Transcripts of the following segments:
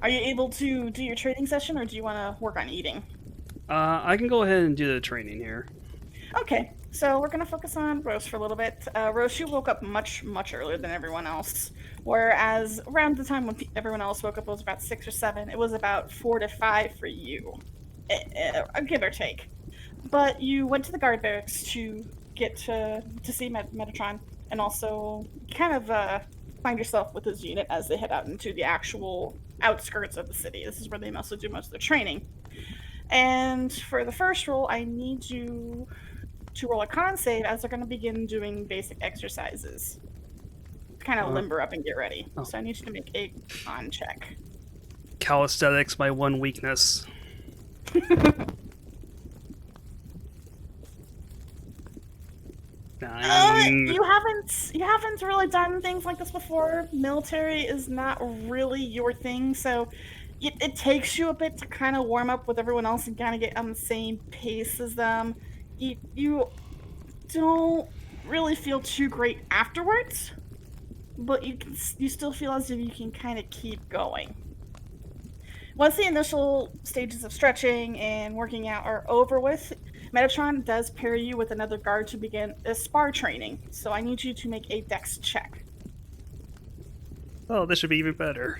Are you able to do your training session, or do you want to work on eating? I can go ahead and do the training here. Okay, so we're gonna focus on Rose for a little bit. Rose, you woke up much, much earlier than everyone else. Whereas around the time when everyone else woke up, it was about 6 or 7. It was about 4 to 5 for you, give or take. But you went to the guard barracks to get to see Metatron, and also kind of find yourself with his unit as they head out into the actual outskirts of the city. This is where they mostly do most of their training. And for the first roll, I need you to roll a con save as they're going to begin doing basic exercises. Kind of limber up and get ready. Oh. So I need you to make a con check. Calisthenics, my one weakness. You haven't really done things like this before. Military is not really your thing, so it takes you a bit to kind of warm up with everyone else and kind of get on the same pace as them. You don't really feel too great afterwards, but you still feel as if you can kind of keep going. Once the initial stages of stretching and working out are over with, Metatron does pair you with another guard to begin a spar training. So I need you to make a dex check. Oh, this should be even better.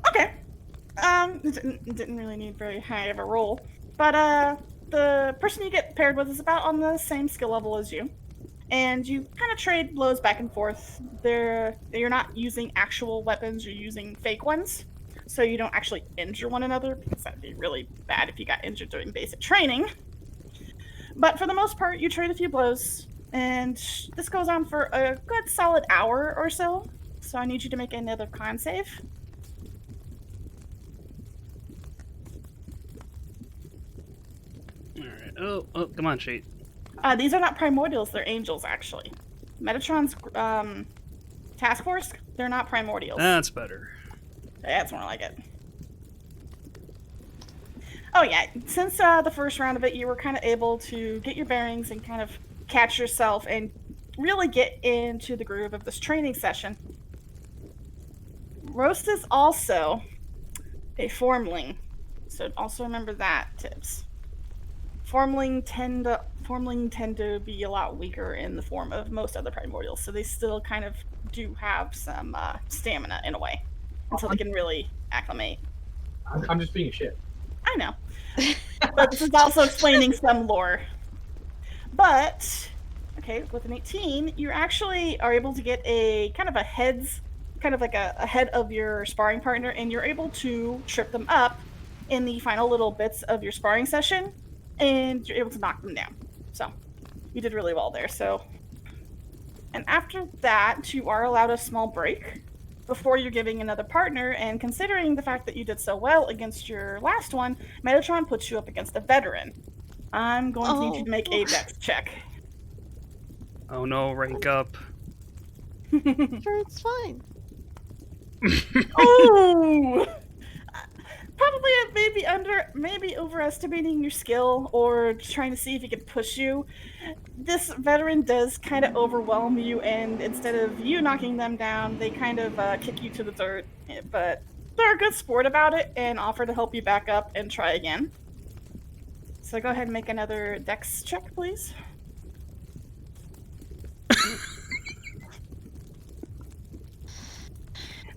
Okay. It didn't really need very high of a roll. But the person you get paired with is about on the same skill level as you. And you kind of trade blows back and forth. You're not using actual weapons, you're using fake ones. So you don't actually injure one another, because that'd be really bad if you got injured during basic training. But for the most part, you trade a few blows, and this goes on for a good solid hour or so. So I need you to make another con save. Alright. Oh, come on, Shade. These are not primordials, they're angels, actually. Metatron's task force, they're not primordials. That's better. That's more like it. Oh yeah, since the first round of it, you were kind of able to get your bearings and kind of catch yourself and really get into the groove of this training session. Roast is also a formling, so also remember that, tips. Formling tend to be a lot weaker in the form of most other primordials, so they still kind of do have some stamina in a way until they can really acclimate. I'm just being a shit. I know, but this is also explaining some lore. But okay, with an 18, you actually are able to get a kind of a head of your sparring partner, and you're able to trip them up in the final little bits of your sparring session, and you're able to knock them down. So you did really well there. So, and after that, you are allowed a small break before you're giving another partner, and considering the fact that you did so well against your last one, Metatron puts you up against a veteran. I'm going to need you to make a dex check. Oh no, rank up. Sure, it's fine. Oh! Probably maybe overestimating your skill or trying to see if he can push you. This veteran does kind of overwhelm you, and instead of you knocking them down, they kind of kick you to the dirt. But they're a good sport about it and offer to help you back up and try again. So go ahead and make another dex check, please.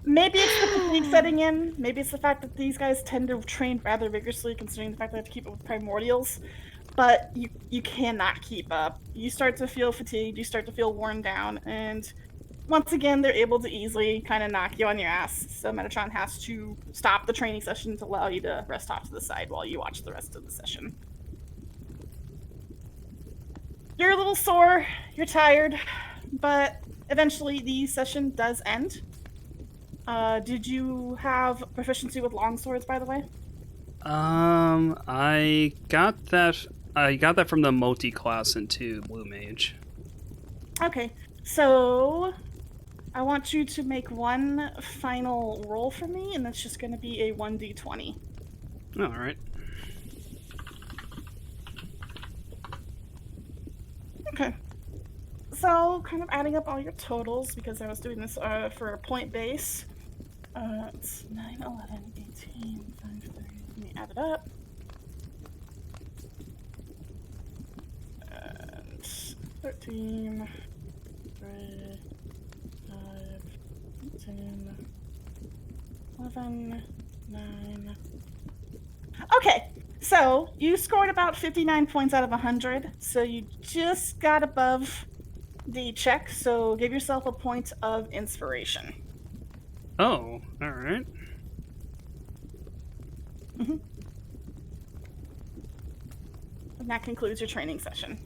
Maybe it's the fatigue setting in. Maybe it's the fact that these guys tend to train rather vigorously, considering the fact that they have to keep up with primordials. But you cannot keep up. You start to feel fatigued, you start to feel worn down, and once again, they're able to easily kind of knock you on your ass. So Metatron has to stop the training session to allow you to rest off to the side while you watch the rest of the session. You're a little sore, you're tired, but eventually the session does end. Did you have proficiency with longswords, by the way? I got that from the multi class into Blue Mage. Okay, so I want you to make one final roll for me, and that's just going to be a 1d20. All right. Okay. So, kind of adding up all your totals, because I was doing this for a point base. It's 9, 11, 18, 5, 30. Let me add it up. And 13, 3, 5, 10, 11, 9. Okay, so you scored about 59 points out of 100, so you just got above the check, so give yourself a point of inspiration. Oh, all right. And that concludes your training session.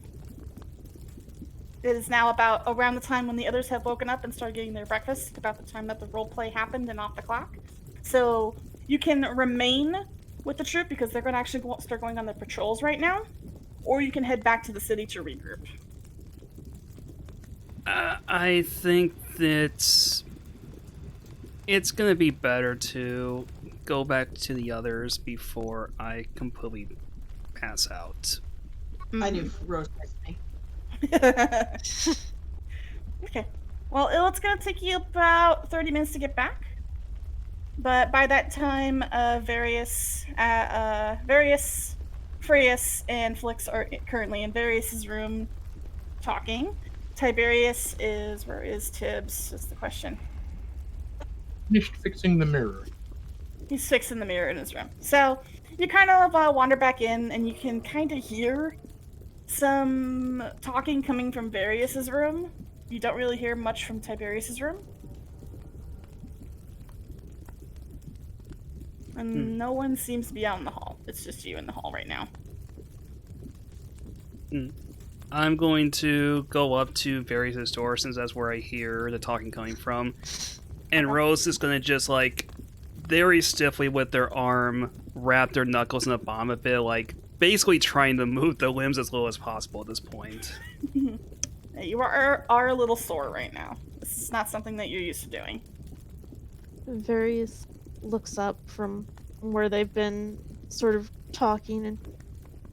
It is now about around the time when the others have woken up and started getting their breakfast, about the time that the role play happened and off the clock. So you can remain with the troop because they're going to actually start going on their patrols right now, or you can head back to the city to regroup. I think that it's going to be better to go back to the others before I completely pass out. I knew Rose missed me. Okay. Well, it's going to take you about 30 minutes to get back. But by that time, various Freus and Flix are currently in Various' room talking. Tiberius is... Where is Tibbs? Is the question. Finished fixing the mirror. He's fixing the mirror in his room. So you kind of wander back in, and you can kind of hear some talking coming from Various' room. You don't really hear much from Tiberius' room. And no one seems to be out in the hall. It's just you in the hall right now. I'm going to go up to Various' door, since that's where I hear the talking coming from. And Rose is going to just, like, very stiffly with their arm, wrap their knuckles in a bomb a bit, like, basically trying to move the limbs as little as possible at this point. You are a little sore right now. This is not something that you're used to doing. Various looks up from where they've been sort of talking and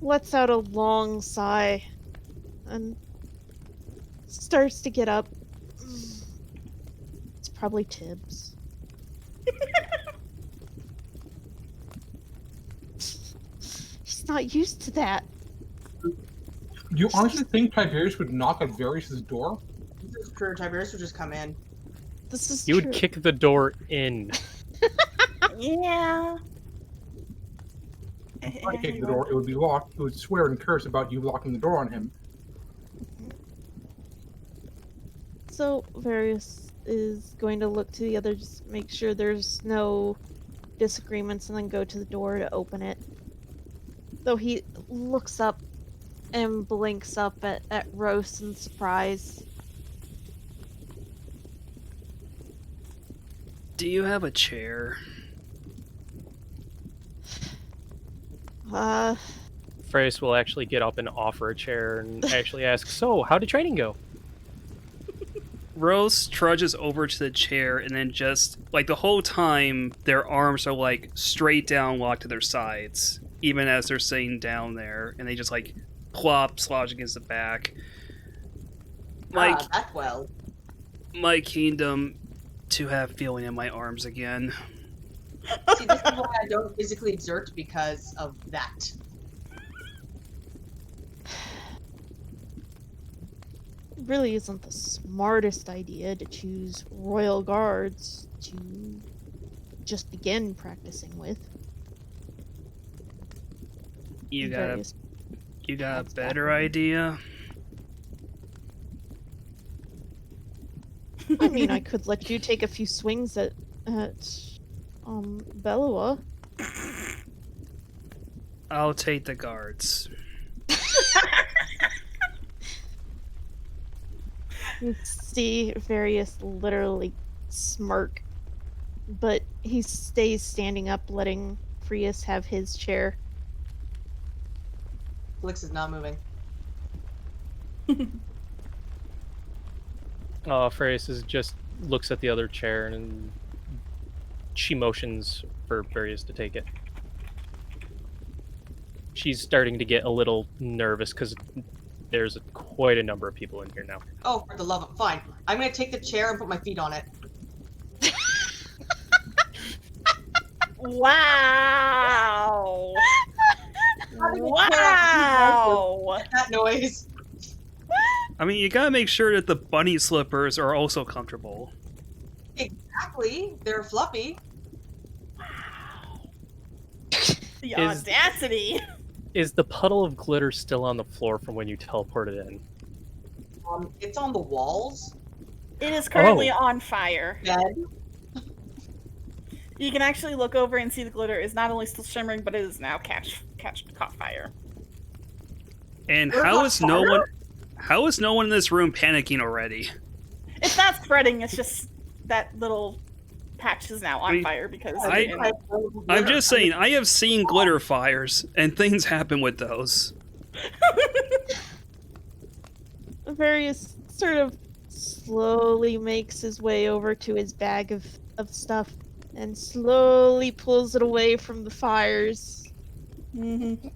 lets out a long sigh and starts to get up. It's probably Tibbs. He's not used to that. Do you honestly think Tiberius would knock at Varys' door? This is true. Tiberius would just come in. This is You true. would kick the door in. Yeah. If I kicked the door, it would be locked. It would swear and curse about you locking the door on him. So Various is going to look to the others, make sure there's no disagreements, and then go to the door to open it. Though he looks up and blinks up at Rose in surprise. Do you have a chair? Freys will actually get up and offer a chair and actually ask, "So, how did training go?" Rose trudges over to the chair, and then just, like, the whole time, their arms are, like, straight down, locked to their sides, even as they're sitting down there, and they just, like, plop, slouch against the back. That well. My kingdom to have feeling in my arms again. See, this is why I don't physically exert because of that. Really isn't the smartest idea to choose royal guards to just begin practicing with. You got Various- a better idea? I mean, I could let you take a few swings at Belua. I'll take the guards. You see Various literally smirk, but he stays standing up, letting Freus have his chair. Flix is not moving. Freys is just looks at the other chair and she motions for Various to take it. She's starting to get a little nervous because there's quite a number of people in here now. Oh, for the love of fine. I'm gonna take the chair and put my feet on it. Wow. Having a Wow. That noise. I mean, you gotta make sure that the bunny slippers are also comfortable. Exactly. They're fluffy. The Is- audacity. Is the puddle of glitter still on the floor from when you teleported in? It's on the walls. It is currently Oh. on fire. Bed. You can actually look over and see the glitter is not only still shimmering, but it is now caught fire. And They're how not is no fire? one? How is no one in this room panicking already? It's not spreading. It's just that little patch is now on I mean, fire because I'm just saying, I have seen glitter fires, and things happen with those. Various sort of slowly makes his way over to his bag of stuff and slowly pulls it away from the fires. Mhm.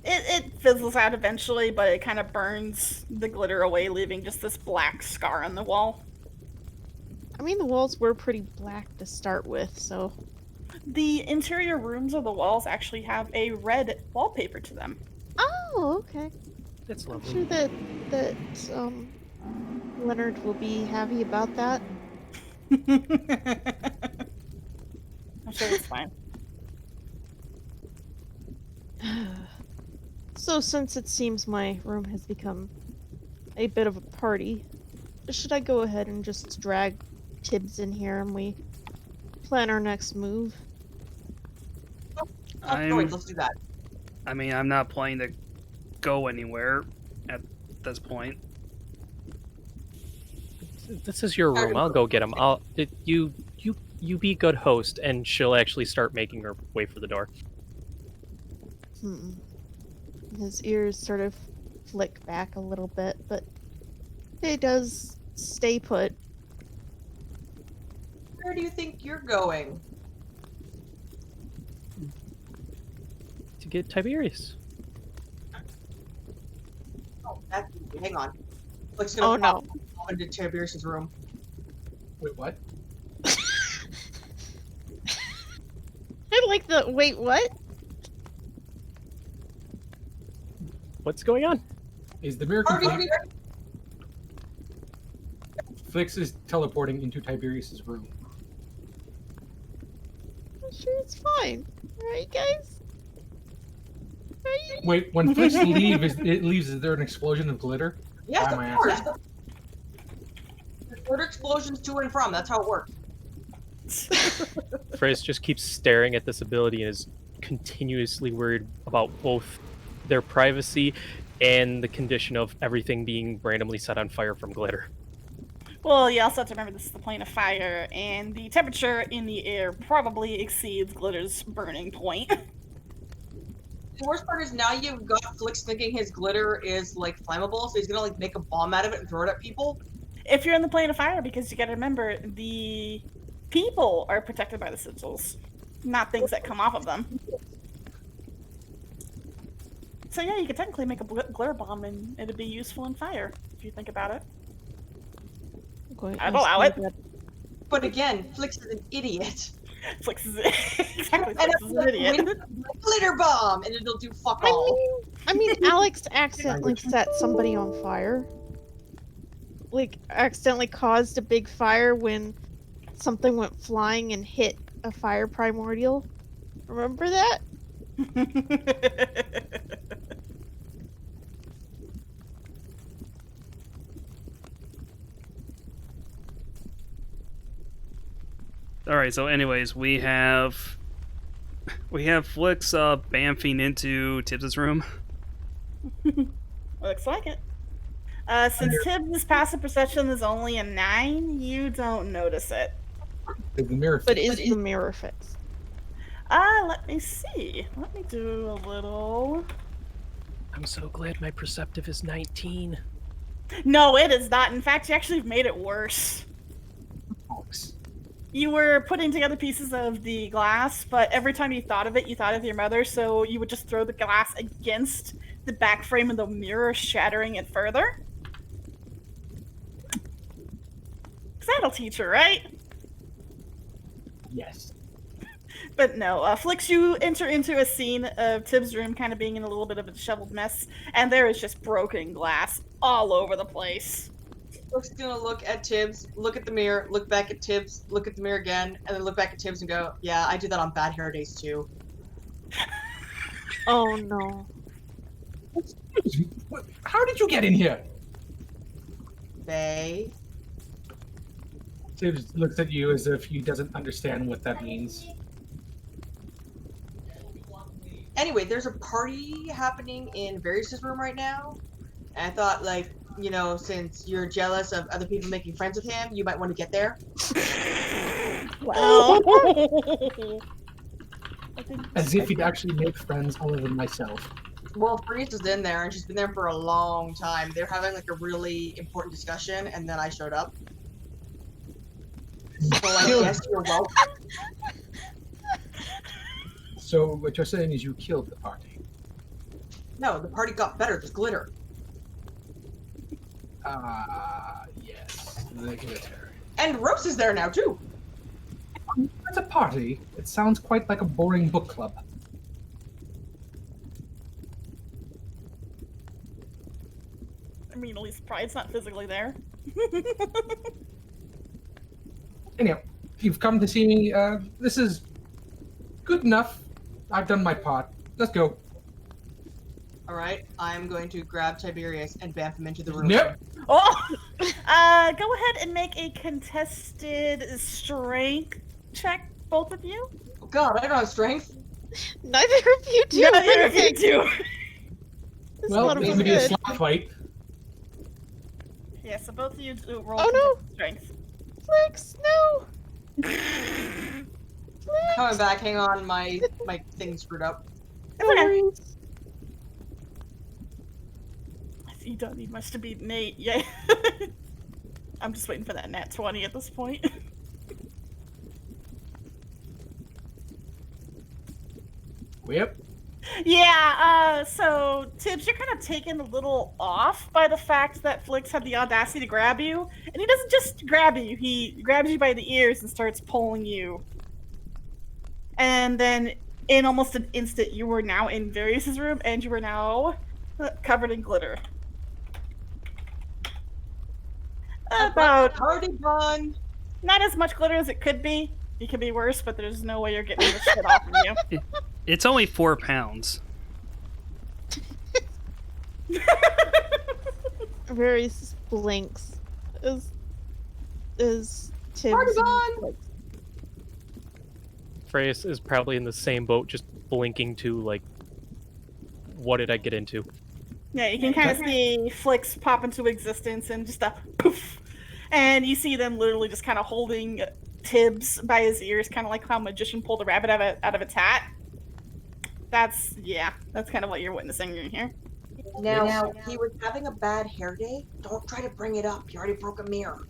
It fizzles out eventually, but it kind of burns the glitter away, leaving just this black scar on the wall. I mean, the walls were pretty black to start with, so The interior rooms of the walls actually have a red wallpaper to them. oh, okay. That's I'm lovely. sure that Leonard will be happy about that. I'm sure it's fine. So, since it seems my room has become a bit of a party, should I go ahead and just drag Tibbs in here and we plan our next move? Let's do that. I mean, I'm not planning to go anywhere at this point. This is your room. I'll go get him. You be good host, and she'll actually start making her way for the door. His ears sort of flick back a little bit, but he does stay put. Where do you think you're going? To get Tiberius. Oh, hang on. Flick's Oh gonna no. pop into Tiberius's room. Wait, what? I like the wait, what? What's going on? Is the mirror Harvey, complete? Flix is teleporting into Tiberius's room. I'm sure it's fine. Right, guys? Right? Wait, when Flix leaves, is there an explosion of glitter? Yes, Why am I of course. There's glitter explosions to and from. That's how it works. Frizz just keeps staring at this ability and is continuously worried about both their privacy and the condition of everything being randomly set on fire from glitter. Well, you also have to remember this is the plane of fire, and the temperature in the air probably exceeds glitter's burning point. The worst part is now you've got Flix thinking his glitter is like flammable, so he's gonna like make a bomb out of it and throw it at people. If you're in the plane of fire, because you gotta remember, the people are protected by the sigils, not things that come off of them. So yeah, you could technically make a glitter bomb and it'd be useful in fire, if you think about it. I'd allow it. But again, Flix is an idiot. Flix is exactly. And Flix is an idiot. Glitter bomb, and it'll do fuck all. I mean, Alex accidentally set somebody on fire. Like, accidentally caused a big fire when something went flying and hit a fire primordial. Remember that? All right. So, anyways, we have Flix bamfing into Tibbs' room. Looks like it. Since Tibbs' passive perception is only a 9, you don't notice it. Is the mirror But is the mirror fixed? Let me see. Let me do a little. I'm so glad my perceptive is 19. No, it is not. In fact, you actually made it worse. fixed? You were putting together pieces of the glass, but every time you thought of it, you thought of your mother, so you would just throw the glass against the back frame of the mirror, shattering it further. 'Cause that'll teach her, right? Yes. But no, Flix, you enter into a scene of Tibbs' room kind of being in a little bit of a disheveled mess, and there is just broken glass all over the place. Flix is gonna look at Tibbs, look at the mirror, look back at Tibbs, look at the mirror again, and then look back at Tibbs and go, yeah, I do that on bad hair days too. Oh no. How did you get in here? They. Tibbs looks at you as if he doesn't understand what that means. Anyway, there's a party happening in Varys' room right now. And I thought, like, you know, since you're jealous of other people making friends with him, you might want to get there. Wow. As if he'd actually make friends other than myself. Well, Varys is in there, and she's been there for a long time. They're having, like, a really important discussion, and then I showed up. So I guess you're welcome. So what you're saying is you killed the party? No, the party got better. There's glitter. Yes. The glitter. And Rose is there now, too. As a party, it sounds quite like a boring book club. I mean, at least Pride's not physically there. Anyhow, you've come to see me. This is good enough. I've done my part. Let's go. Alright, I'm going to grab Tiberius and bamf him into the room. Nope. Oh! Go ahead and make a contested strength check, both of you. Oh, God, I don't have strength. Neither of you do. Neither of you do. This Well, one this is was gonna be a good. slap fight. Yeah, so both of you do roll Oh, no. strength. Flix, no. Coming back, hang on, my thing's screwed up. It's okay. Worries. You don't need much to beat Nate, yeah. I'm just waiting for that nat 20 at this point. Yep. Yeah, so Tibbs, you're kind of taken a little off by the fact that Flix had the audacity to grab you. And he doesn't just grab you, he grabs you by the ears and starts pulling you. And then in almost an instant, you were now in Varys' room and you were now covered in glitter. About Party done. not as much glitter as it could be. It could be worse, but there's no way you're getting this shit off of you. It's only 4 pounds. Varys blinks as Tibbs. Party and on! Flix. Freya is probably in the same boat, just blinking to, like, what did I get into? Yeah, you can kind of see Flix pop into existence and just a poof. And you see them literally just kind of holding Tibbs by his ears, kind of like how a magician pulled a rabbit out of its hat. That's kind of what you're witnessing in here. Now, he was having a bad hair day. Don't try to bring it up. You already broke a mirror.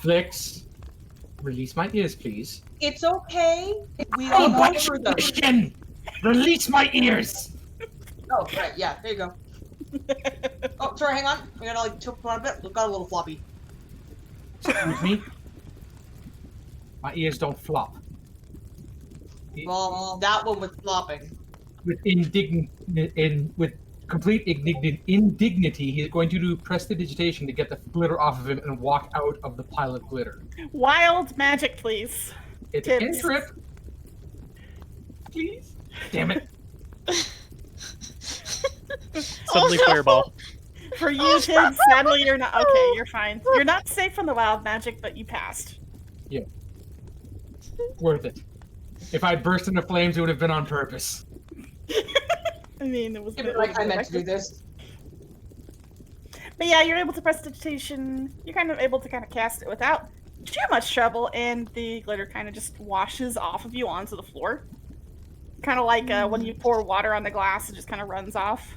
Flix, release my ears, please. It's okay. We all go through them. Christian! Release my ears! Oh, right, yeah, there you go. Oh, sorry, hang on. I gotta like tilt one a bit. Got a little floppy. Excuse me? My ears don't flop. Well, that one was flopping. With complete indignity, he's going to do prestidigitation to get the glitter off of him and walk out of the pile of glitter. Wild magic, please. It's a Tips. cantrip. Please. Damn it. Suddenly no. fireball. For you, Tibbs, sadly you're not. Okay, you're fine. You're not safe from the wild magic, but you passed. Worth it. If I burst into flames, it would have been on purpose. I mean, it was. Yeah, but like I meant to do this. But yeah, you're able to prestidigitation. You're kind of able to kind of cast it without too much trouble, and the glitter kind of just washes off of you onto the floor. Kind of like when you pour water on the glass, it just kind of runs off.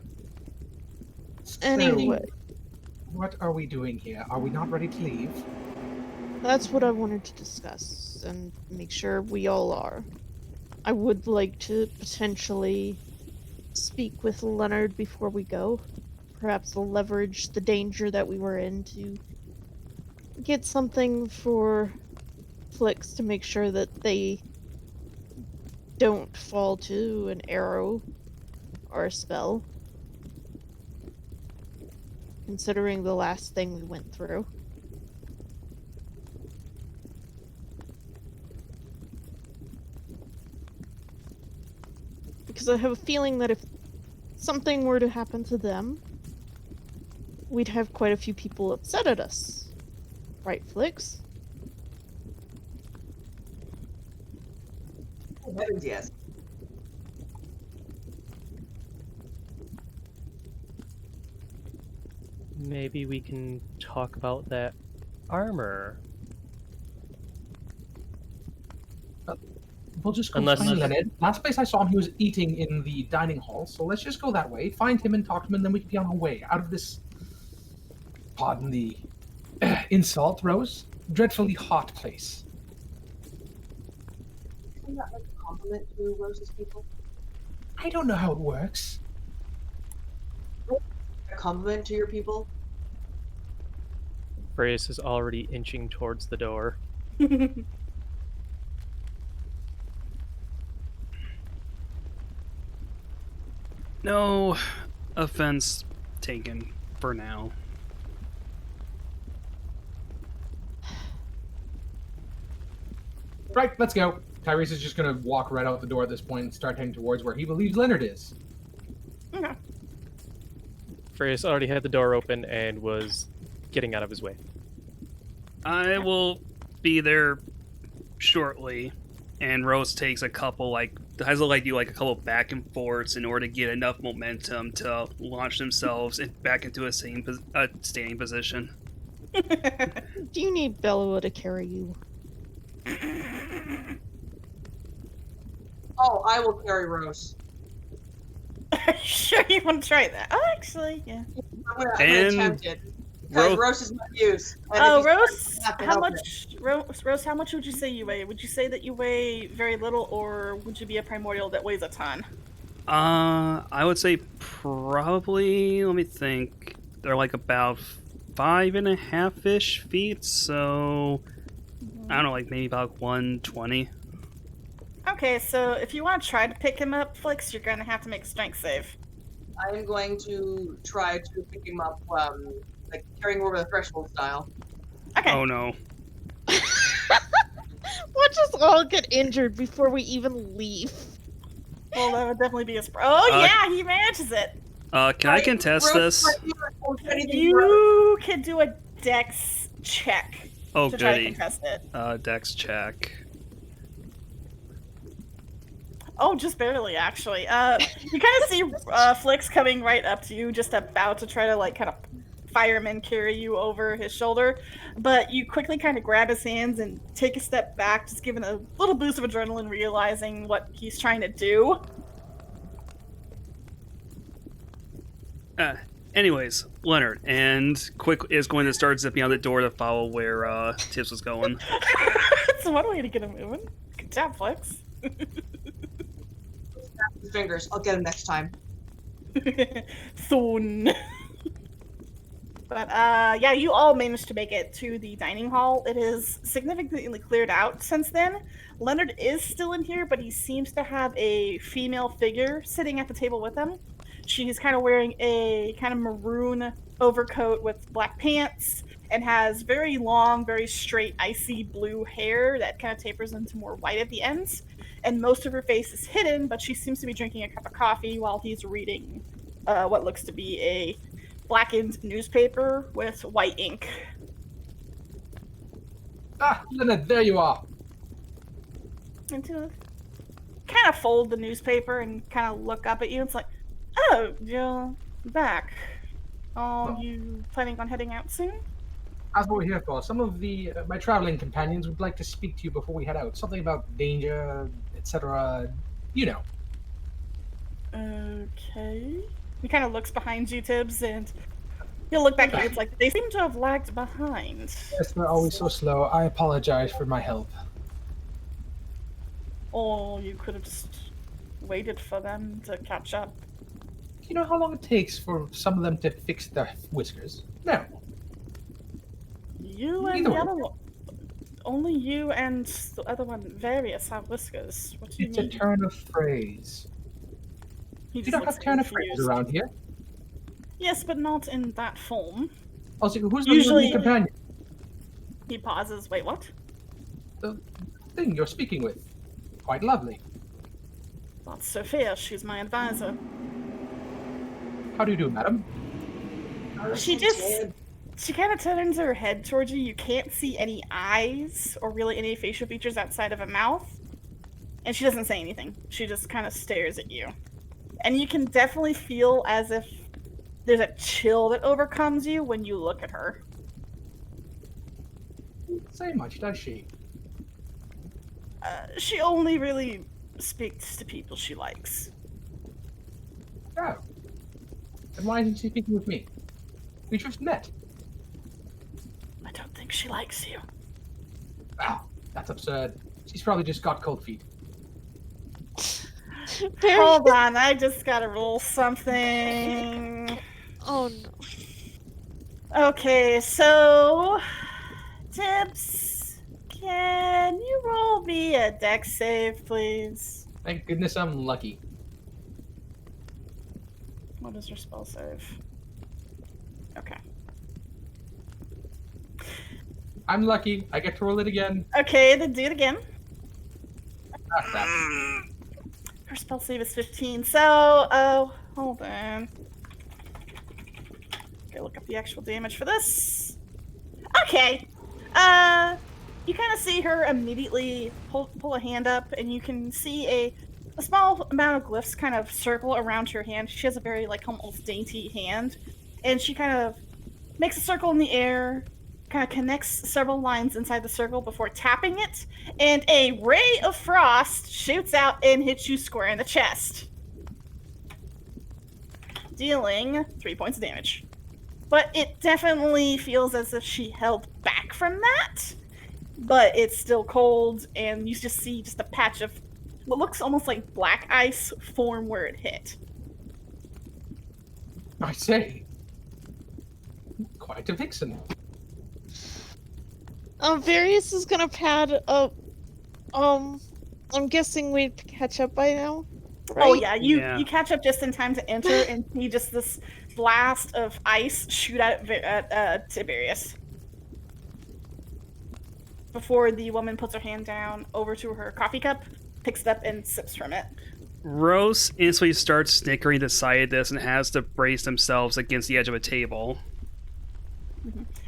Anyway, What are we doing here? Are we not ready to leave? That's what I wanted to discuss and make sure we all are. I would like to potentially speak with Leonard before we go. Perhaps leverage the danger that we were in to get something for Flix to make sure that they don't fall to an arrow or a spell. Considering the last thing we went through. Because I have a feeling that if something were to happen to them, we'd have quite a few people upset at us. Right, Flix? Oh, heavens, yes. Maybe we can talk about that armor. We'll just go Unless- find Leonard. Last place I saw him, he was eating in the dining hall. So let's just go that way, find him and talk to him, and then we can be on our way out of this. Pardon the insult, Rose. Dreadfully hot place. Isn't that like a compliment to Rose's people? I don't know how it works. A compliment to your people? Various is already inching towards the door. No offense taken for now. Right, let's go. Tyrese is just going to walk right out the door at this point and start heading towards where he believes Leonard is. Okay. Various already had the door open and was getting out of his way. I will be there shortly, and Rose takes a couple, has to do a couple back and forths in order to get enough momentum to launch themselves back into a standing position. Do you need Bella to carry you? Oh, I will carry Rose. Are you sure you want to try that? Oh, actually, yeah. I'm gonna And attempt it. Because Rose is my use. And Oh, if he's Rose, not gonna how help much? Rose, how much would you say you weigh? Would you say that you weigh very little, or would you be a primordial that weighs a ton? I would say probably, let me think, they're about 5.5-ish feet, so I don't know, maybe about 120. Okay, so if you want to try to pick him up, Flix, you're gonna have to make a strength save. I'm going to try to pick him up, carrying over the threshold style. Okay. Oh no. Watch us all get injured before we even leave. Well, that would definitely be a Oh, yeah, he manages it. Can I contest this? You can do a dex check Oh, to try to goody. contest it. Dex check. Oh, just barely, actually. You kind of see Flix coming right up to you, just about to try to, kind of fireman carry you over his shoulder. But you quickly kind of grab his hands and take a step back, just giving a little boost of adrenaline, realizing what he's trying to do. Anyways, Leonard, and Quick is going to start zipping out the door to follow where Tips was going. It's one way to get him moving. Good job, Flix. His fingers. I'll get him next time. Soon. But yeah, you all managed to make it to the dining hall. It is significantly cleared out since then. Leonard is still in here, but he seems to have a female figure sitting at the table with him. She's kind of wearing a kind of maroon overcoat with black pants and has very long, very straight, icy blue hair that kind of tapers into more white at the ends. And most of her face is hidden, but she seems to be drinking a cup of coffee while he's reading what looks to be a blackened newspaper with white ink. Ah, Leonard, there you are. And to kind of fold the newspaper and kind of look up at you. It's like, oh, you're back. Are you planning on heading out soon? That's what we're here for. Some of my traveling companions would like to speak to you before we head out. Something about danger, etc. You know. Okay. He kind of looks behind you, Tibbs, and He'll look back at you. It's like they seem to have lagged behind. Yes, they're always so slow. I apologize for my help. Or you could have just waited for them to catch up. You know how long it takes for some of them to fix their whiskers? No. You and Neither the one. other one. Only you and the other one, Various, have whiskers. What do you It's a mean? turn of phrase. He You just don't looks have turn of phrase confused. around here. Yes, but not in that form. Also, who's the Usually- lovely companion? He pauses. Wait, what? The thing you're speaking with. Quite lovely. That's Sophia. She's my advisor. How do you do, madam? She kind of turns her head towards you. You can't see any eyes or really any facial features outside of a mouth. And she doesn't say anything. She just kind of stares at you. And you can definitely feel as if there's a chill that overcomes you when you look at her. Say much, does she? She only really speaks to people she likes. Oh. Then why isn't she speaking with me? We just met. I don't think she likes you. Wow, that's absurd. She's probably just got cold feet. Very... Hold on, I just gotta roll something. Oh no. Okay, so Tips, can you roll me a dex save, please? Thank goodness I'm lucky. What is your spell save? Okay. I'm lucky. I get to roll it again. Okay, then do it again. Ah, crap. Her spell save is 15, so, hold on. Okay, look up the actual damage for this. Okay. You kind of see her immediately pull a hand up, and you can see a small amount of glyphs kind of circle around her hand. She has a very, like, almost dainty hand, and she kind of makes a circle in the air, kind of connects several lines inside the circle before tapping it, and a ray of frost shoots out and hits you square in the chest, dealing 3 points of damage. But it definitely feels as if she held back from that, but it's still cold, and you just see just a patch of what looks almost like black ice form where it hit. I say. Quite a vixen. Various is gonna pad up. I'm guessing we'd catch up by now. Right? Oh yeah, Yeah. you catch up just in time to enter and see just this blast of ice shoot out at Tiberius. Before the woman puts her hand down over to her coffee cup, picks it up and sips from it. Rose instantly starts snickering the sight of this and has to brace themselves against the edge of a table.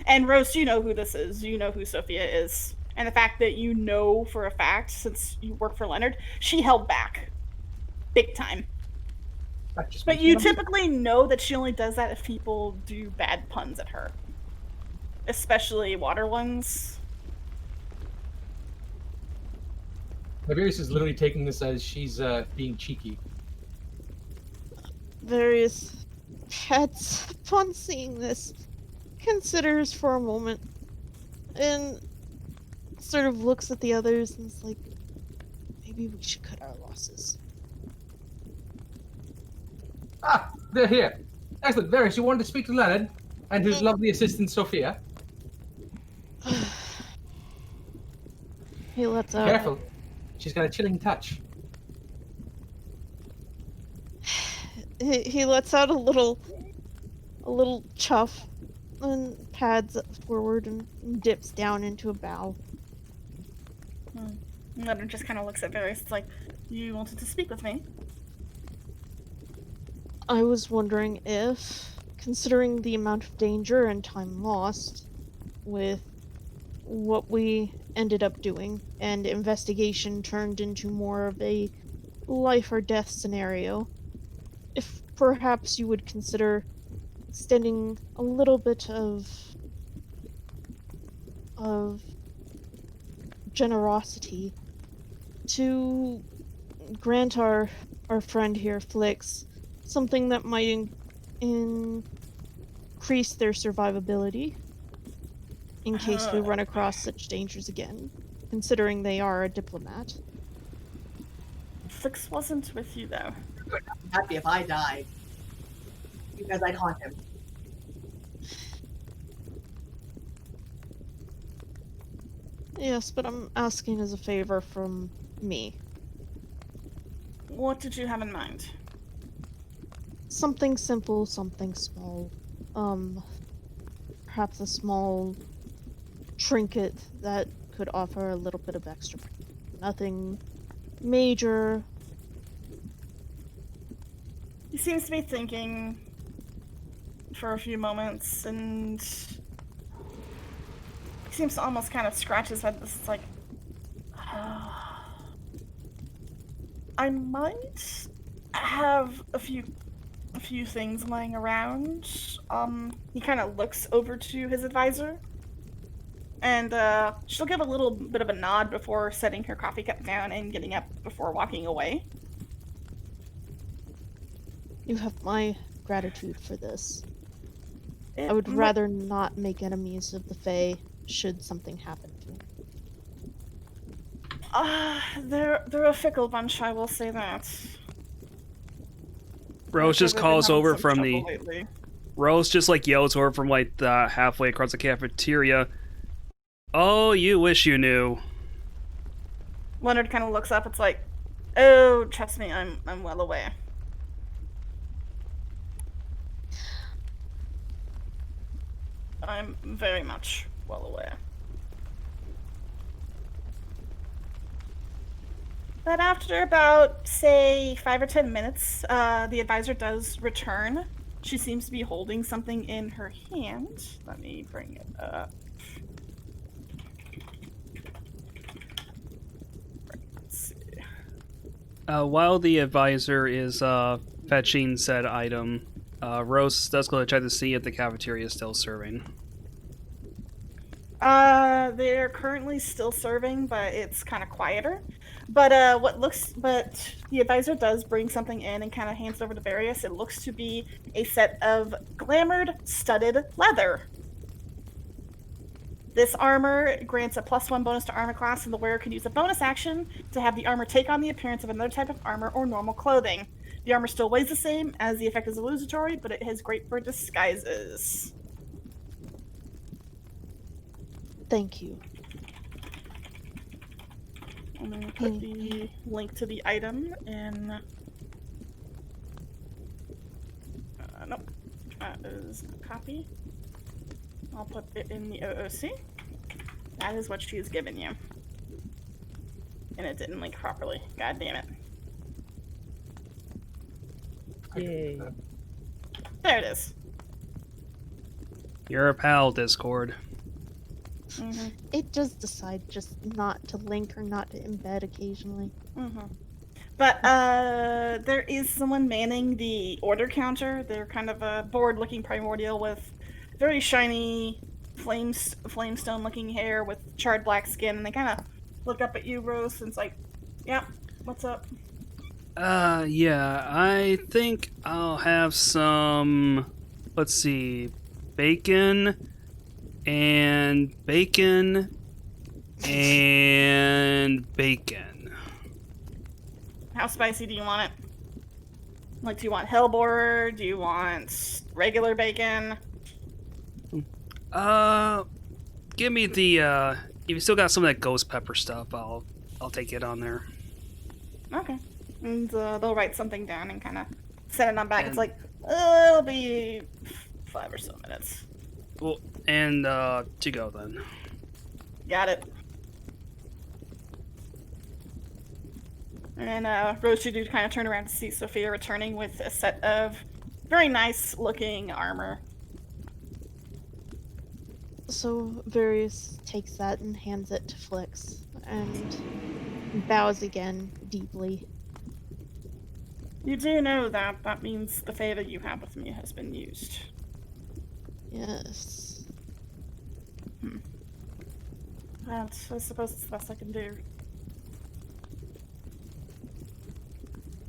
And Rose, you know who this is. You know who Sophia is. And the fact that you know for a fact, since you work for Leonard, she held back. Big time. That just But makes you me typically know that she only does that if people do bad puns at her. Especially water ones. Amadeus is literally taking this as she's being cheeky. Various pets, upon seeing this, considers for a moment and sort of looks at the others and is like, maybe we should cut our losses. Ah, they're here. Excellent. Varys, you wanted to speak to Leonard and his lovely assistant Sophia. He lets out. Careful. She's got a chilling touch. He lets out a little chuff and pads forward and dips down into a bow. Leonard just kind of looks at Varys. It's like, you wanted to speak with me? I was wondering if, considering the amount of danger and time lost with what we ended up doing, and investigation turned into more of a life or death scenario, if perhaps you would consider extending a little bit of generosity to grant our friend here, Flix, something that might increase their survivability in case we run across such dangers again, considering they are a diplomat. Flix wasn't with you, though. I'm happy if I died. Because I'd haunt him. Yes, but I'm asking as a favor from me. What did you have in mind? Something simple, something small. Perhaps a small trinket that could offer a little bit of extra. Nothing major. He seems to be thinking for a few moments, and he seems to almost kind of scratch his head. This is like, I might have a few things lying around. He kind of looks over to his advisor, and she'll give a little bit of a nod before setting her coffee cup down and getting up before walking away. You have my gratitude for this. It I would might- rather not make enemies of the Fae should something happen to me. They're a fickle bunch, I will say that. Rose just They've been calls having over some from trouble the. lately. Rose just like yells over from like the halfway across the cafeteria. Oh, you wish you knew. Leonard kind of looks up. It's like, oh, trust me, I'm well aware. I'm very much well aware. But after about, say, 5 or 10 minutes, the advisor does return. She seems to be holding something in her hand. Let me bring it up. Let's see. While the advisor is fetching said item, Rose does go to check to see if the cafeteria is still serving. They're currently still serving, but it's kind of quieter. But the advisor does bring something in and kind of hands it over to Various. It looks to be a set of glamored studded leather. This armor grants a +1 bonus to armor class, and the wearer can use a bonus action to have the armor take on the appearance of another type of armor or normal clothing. The armor still weighs the same, as the effect is illusory, but it is great for disguises. Thank you. I'm going to put the link to the item in... nope. That is a copy. I'll put it in the OOC. That is what she's given you. And it didn't link properly. God damn it. Yay. There it is. You're a pal, Discord. Mm-hmm. It does decide just not to link or not to embed occasionally. Mm-hmm. But there is someone manning the order counter. They're kind of a bored-looking primordial with very shiny flamestone-looking hair with charred black skin, and they kind of look up at you, Rose, and it's like, "Yeah, what's up?" Yeah, I think I'll have some. Let's see, bacon and bacon and bacon. How spicy do you want it? Like, do you want hellebore? Do you want regular bacon? Give me the if you still got some of that ghost pepper stuff, I'll take it on there. Okay. And they'll write something down and kind of send it on back. And- It's like, it'll be 5 or so minutes. Well, and to go then. Got it. And Rose, you do kind of turn around to see Sophia returning with a set of very nice looking armor. So Various takes that and hands it to Flix and bows again deeply. You do know that that means the favor you have with me has been used. Yes. And I suppose it's the best I can do.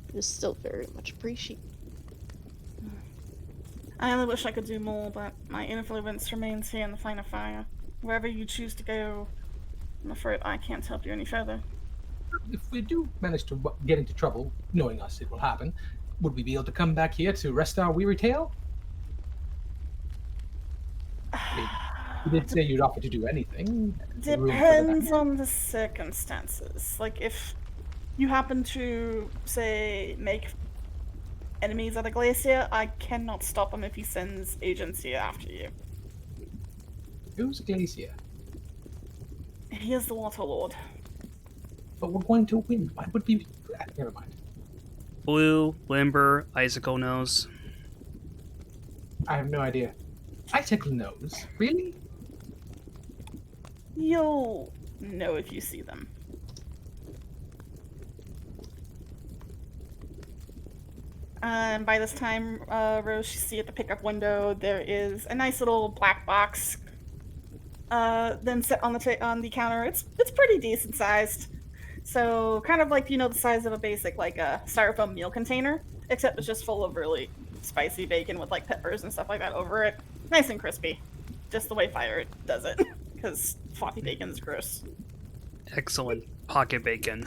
It is still very much appreciated. I only wish I could do more, but my influence remains here in the Flame of Fire. Wherever you choose to go, I'm afraid I can't help you any further. If we do manage to get into trouble, knowing us it will happen, would we be able to come back here to rest our weary tail? I mean, you did say you'd offer to do anything. The room for the night. Depends on the circumstances. Like, if you happen to, say, make enemies at a glacier, I cannot stop him if he sends agents here after you. Who's Glacier? He is the Water Lord. But we're going to win. Why would we? Never mind. Blue, Limber, Icicle Nose. I have no idea. Icicle knows. Really? You'll know if you see them. And by this time, Rose, you see at the pickup window, there is a nice little black box. Then set on the counter. It's pretty decent sized. So kind of like, the size of a basic like a styrofoam meal container, except it's just full of really spicy bacon with like peppers and stuff like that over it. Nice and crispy, just the way fire does it, because floppy bacon is gross. Excellent. Pocket bacon.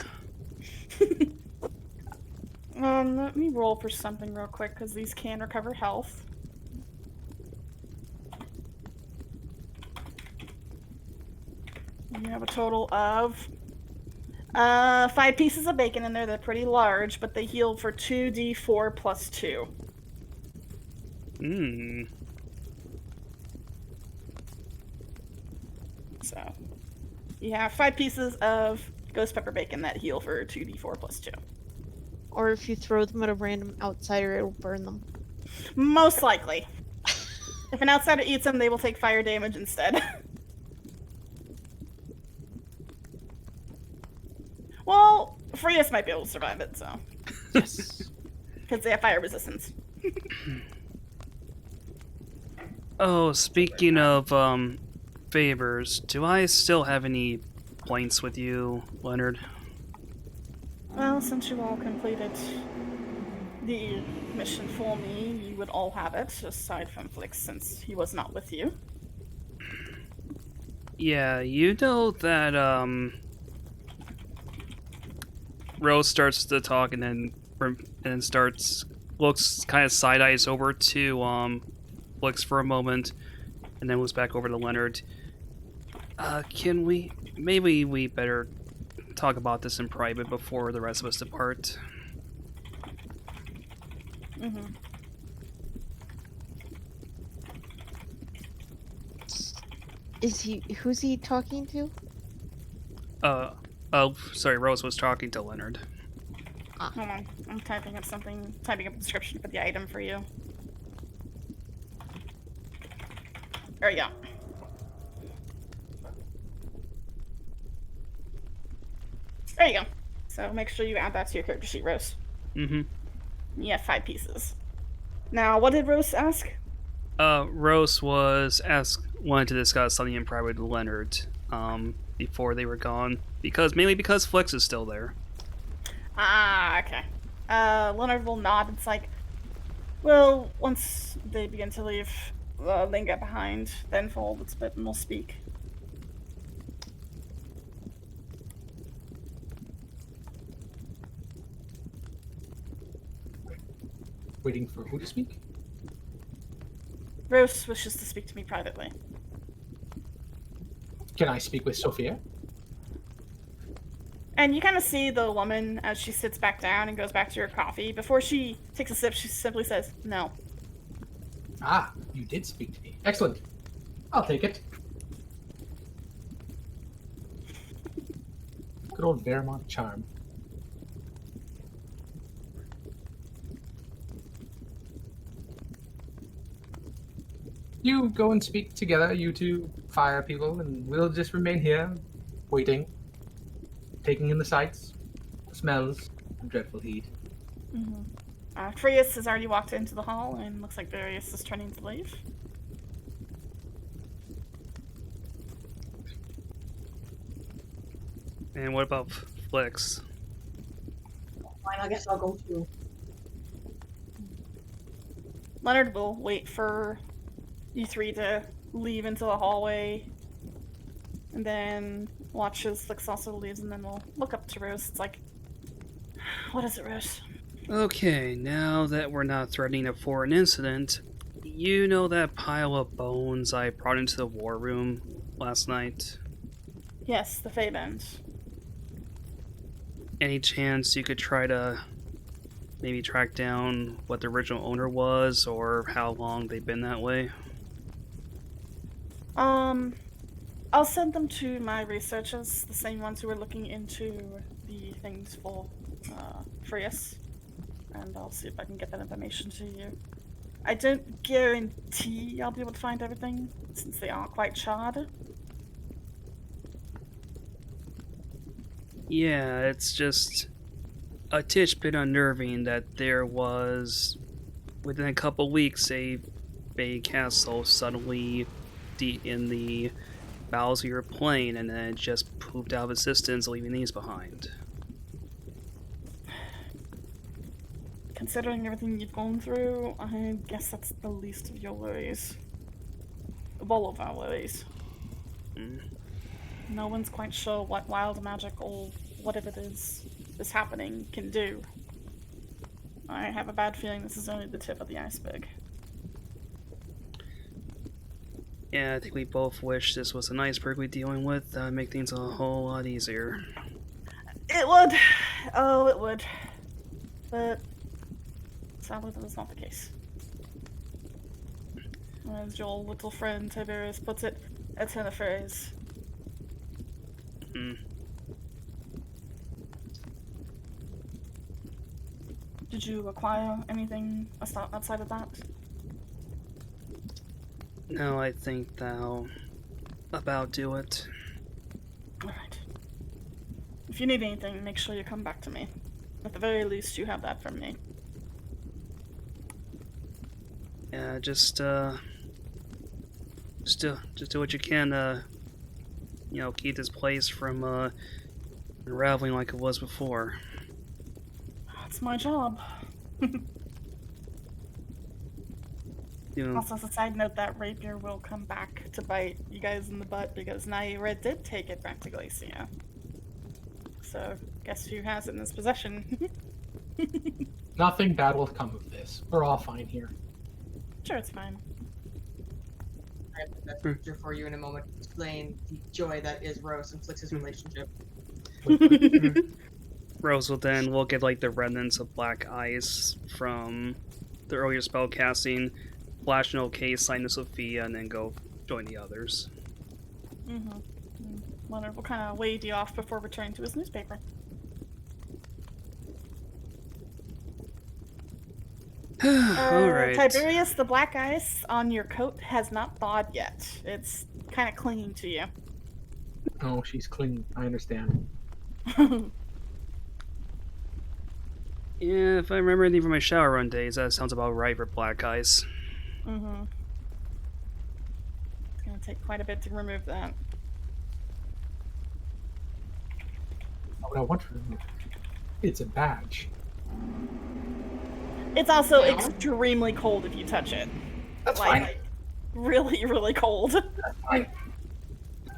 Let me roll for something real quick, because these can recover health. You have a total of 5 pieces of bacon in there. They're pretty large, but they heal for 2d4 plus 2. Mmm. So, you have 5 pieces of ghost pepper bacon that heal for 2d4 plus 2. Or if you throw them at a random outsider, it'll burn them. Most likely. If an outsider eats them, they will take fire damage instead. Well, Frias might be able to survive it, so. Yes. Because they have fire resistance. Oh, speaking of favors, do I still have any points with you, Leonard? Well, since you all completed the mission for me, you would all have it, aside from Flix, since he was not with you. Yeah, you know that Rose starts to talk and then looks kind of side eyes over to Flix for a moment, and then looks back over to Leonard. Maybe we better talk about this in private before the rest of us depart. Mm-hmm. Who's he talking to? Sorry, Rose was talking to Leonard. Hold on, I'm typing up a description for the item for you. There you go. There you go. So make sure you add that to your character sheet, Rose. Mm-hmm. You have 5 pieces. Now, what did Rose ask? Rose wanted to discuss something in private with Leonard, before they were gone. Mainly because Flix is still there. Ah, okay. Leonard will nod. It's like, well, once they begin to leave, then get behind, then fold its bit and we'll speak. Waiting for who to speak? Rose wishes to speak to me privately. Can I speak with Sophia? And you kind of see the woman as she sits back down and goes back to her coffee. Before she takes a sip, she simply says, no. Ah, you did speak to me. Excellent. I'll take it. Good old Vermont charm. You go and speak together, you two fire people, and we'll just remain here, waiting, taking in the sights, the smells, the dreadful heat. Mm-hmm. Frias has already walked into the hall and looks like Darius is turning to leave. And what about Flix? Fine, I guess I'll go too. Leonard will wait for you three to leave into the hallway, and then watch as Flix also leaves, and then we'll look up to Rose. It's like, what is it, Rose? Okay, now that we're not threatening a foreign incident, you know that pile of bones I brought into the war room last night? Yes, the Fey Bones. Any chance you could try to maybe track down what the original owner was, or how long they've been that way? I'll send them to my researchers, the same ones who are looking into the things for Frias, and I'll see if I can get that information to you. I don't guarantee I'll be able to find everything, since they are quite charred. Yeah, it's just a titch bit unnerving that there was, within a couple weeks, a Bay Castle suddenly deep in the bowels of your plane, and then it just pooped out of existence, leaving these behind. Considering everything you've gone through, I guess that's the least of your worries. Of all of our worries. No one's quite sure what wild magic or whatever it is happening can do. I have a bad feeling this is only the tip of the iceberg. Yeah, I think we both wish this was an iceberg we're dealing with. That would make things a whole lot easier. It would! Oh, it would. But sadly that is not the case. As your little friend Tiberius puts it, it's in a phrase. Did you acquire anything outside of that? No, I think that'll about do it. Alright. If you need anything, make sure you come back to me. At the very least, you have that from me. Yeah, just do what you can, keep this place from, unraveling like it was before. That's my job. Also, as a side note, that rapier will come back to bite you guys in the butt because Naira did take it back to Glacia. So, guess who has it in his possession? Nothing bad will come of this. We're all fine here. Sure, it's fine. I have the best picture for you in a moment to explain the joy that is Rose and Flix's relationship. Rose will then look at like the remnants of black ice from the earlier spell casting, flash an okay sign to Sophia, and then go join the others. Leonard will kind of wave you off before returning to his newspaper. Alright. Tiberius, the black ice on your coat has not thawed yet. It's kind of clinging to you. Oh, she's clean. I understand. Yeah, if I remember anything from my shower run days, that sounds about right for black ice. It's gonna take quite a bit to remove that. What I want to remove. It's a badge. It's also extremely cold if you touch it. That's Like, fine. really, really cold. That's fine.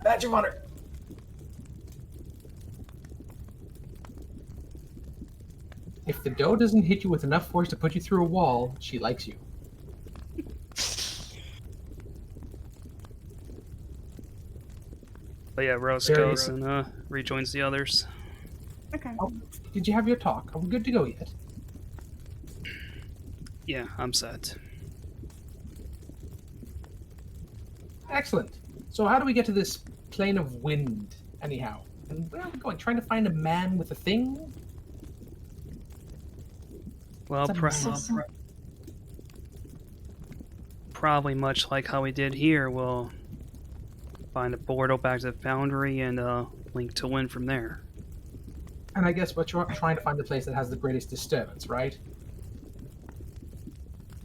Badge of honor. If the doe doesn't hit you with enough force to put you through a wall, she likes you. But yeah, Rose goes and rejoins the others. Okay. Oh, did you have your talk? Are we good to go yet? Yeah, I'm set. Excellent. So how do we get to this plane of wind, anyhow? And where are we going? Trying to find a man with a thing? Well, probably much like how we did here, we'll find a portal back to the Foundry and link to win from there. And I guess what you're trying to find the place that has the greatest disturbance, right?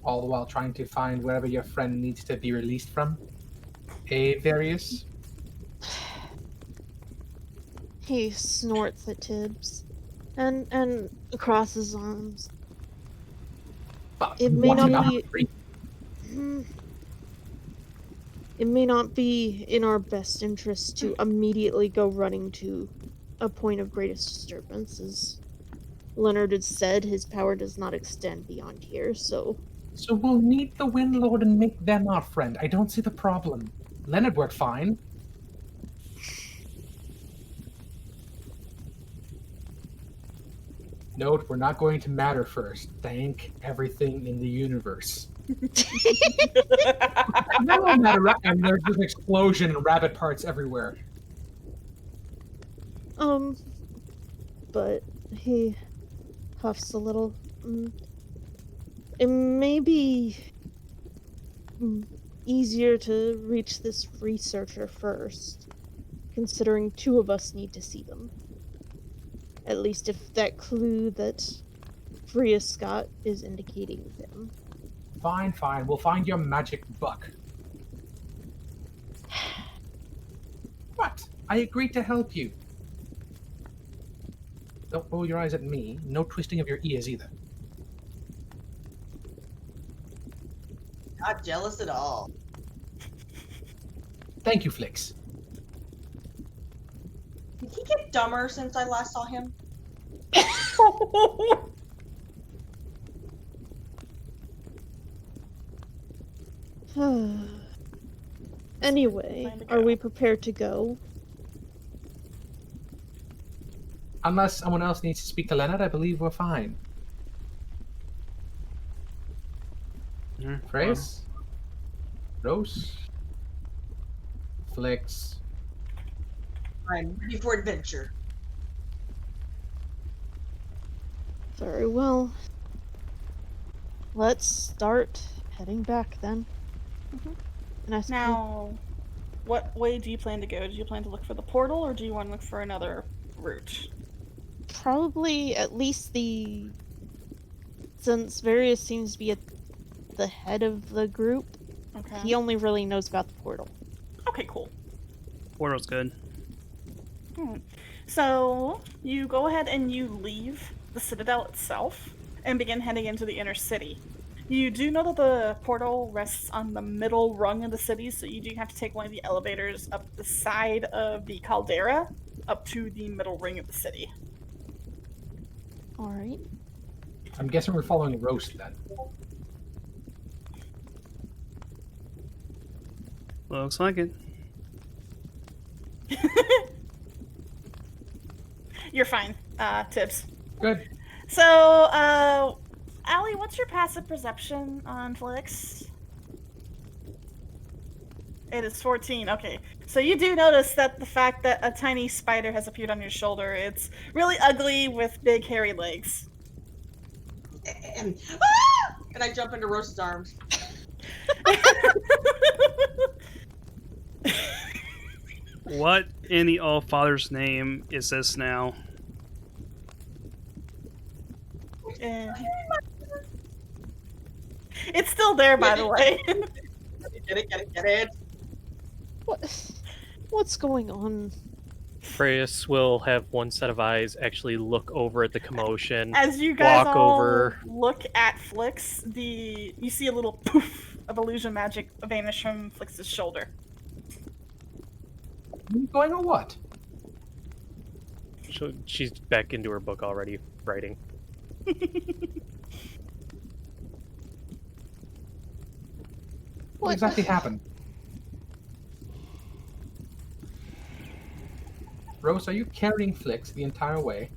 All the while trying to find wherever your friend needs to be released from. Various? He snorts at Tibbs and across his arms. But It may what not about be- free? It may not be in our best interest to immediately go running to a point of greatest disturbance. As Leonard had said, his power does not extend beyond here, so... So we'll meet the Windlord and make them our friend. I don't see the problem. Leonard worked fine. Note, we're not going to matter first. Thank everything in the universe. That won't matter, and there's just an explosion and rabbit parts everywhere. But he huffs a little. It may be easier to reach this researcher first, considering 2 of us need to see them. At least if that clue that Freya Scott is indicating them. Fine, fine. We'll find your magic buck. What? I agreed to help you. Don't roll your eyes at me. No twisting of your ears either. Not jealous at all. Thank you, Flix. Did he get dumber since I last saw him? Anyway, Time to are go. we prepared to go? Unless someone else needs to speak to Leonard, I believe we're fine. Trace? Rose? Flix? I'm ready for adventure. Very well. Let's start heading back then. And I suppose Now, what way do you plan to go? Do you plan to look for the portal, or do you want to look for another route? probably at least since Various seems to be at the head of the group, Okay. he only really knows about the portal. Okay, cool. Portal's good. So you go ahead and you leave the Citadel itself and begin heading into the inner city. You do know that the portal rests on the middle rung of the city, so you do have to take one of the elevators up the side of the caldera up to the middle ring of the city. Alright. I'm guessing we're following Rose then. Looks like it. You're fine, Tibbs. Good. So, Allie, what's your passive perception on Flix? It is 14. Okay. So you do notice that the fact that a tiny spider has appeared on your shoulder, it's really ugly with big hairy legs. And I jump into Rose's arms. What in the All-Father's name is this now? Eh. It's still there, by the way. Get it. What's going on? Freus will have one set of eyes actually look over at the commotion. As you guys Walk all over. look at Flix, you see a little poof of illusion magic vanish from Flix's shoulder. Are you going or what? She's back into her book already, writing. What exactly happened? Rose, are you carrying Flix the entire way?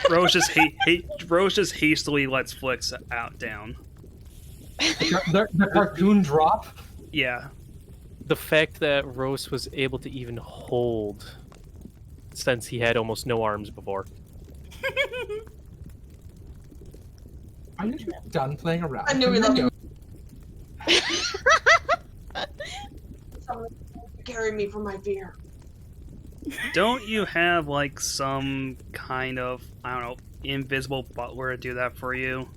Rose just Rose just hastily lets Flix out down. The cartoon drop? Yeah. The fact that Rose was able to even hold, since he had almost no arms before. Are you done playing around? I knew Can we we loved go? Someone carry me from my fear. Don't you have like some kind of, I don't know, invisible butler to do that for you?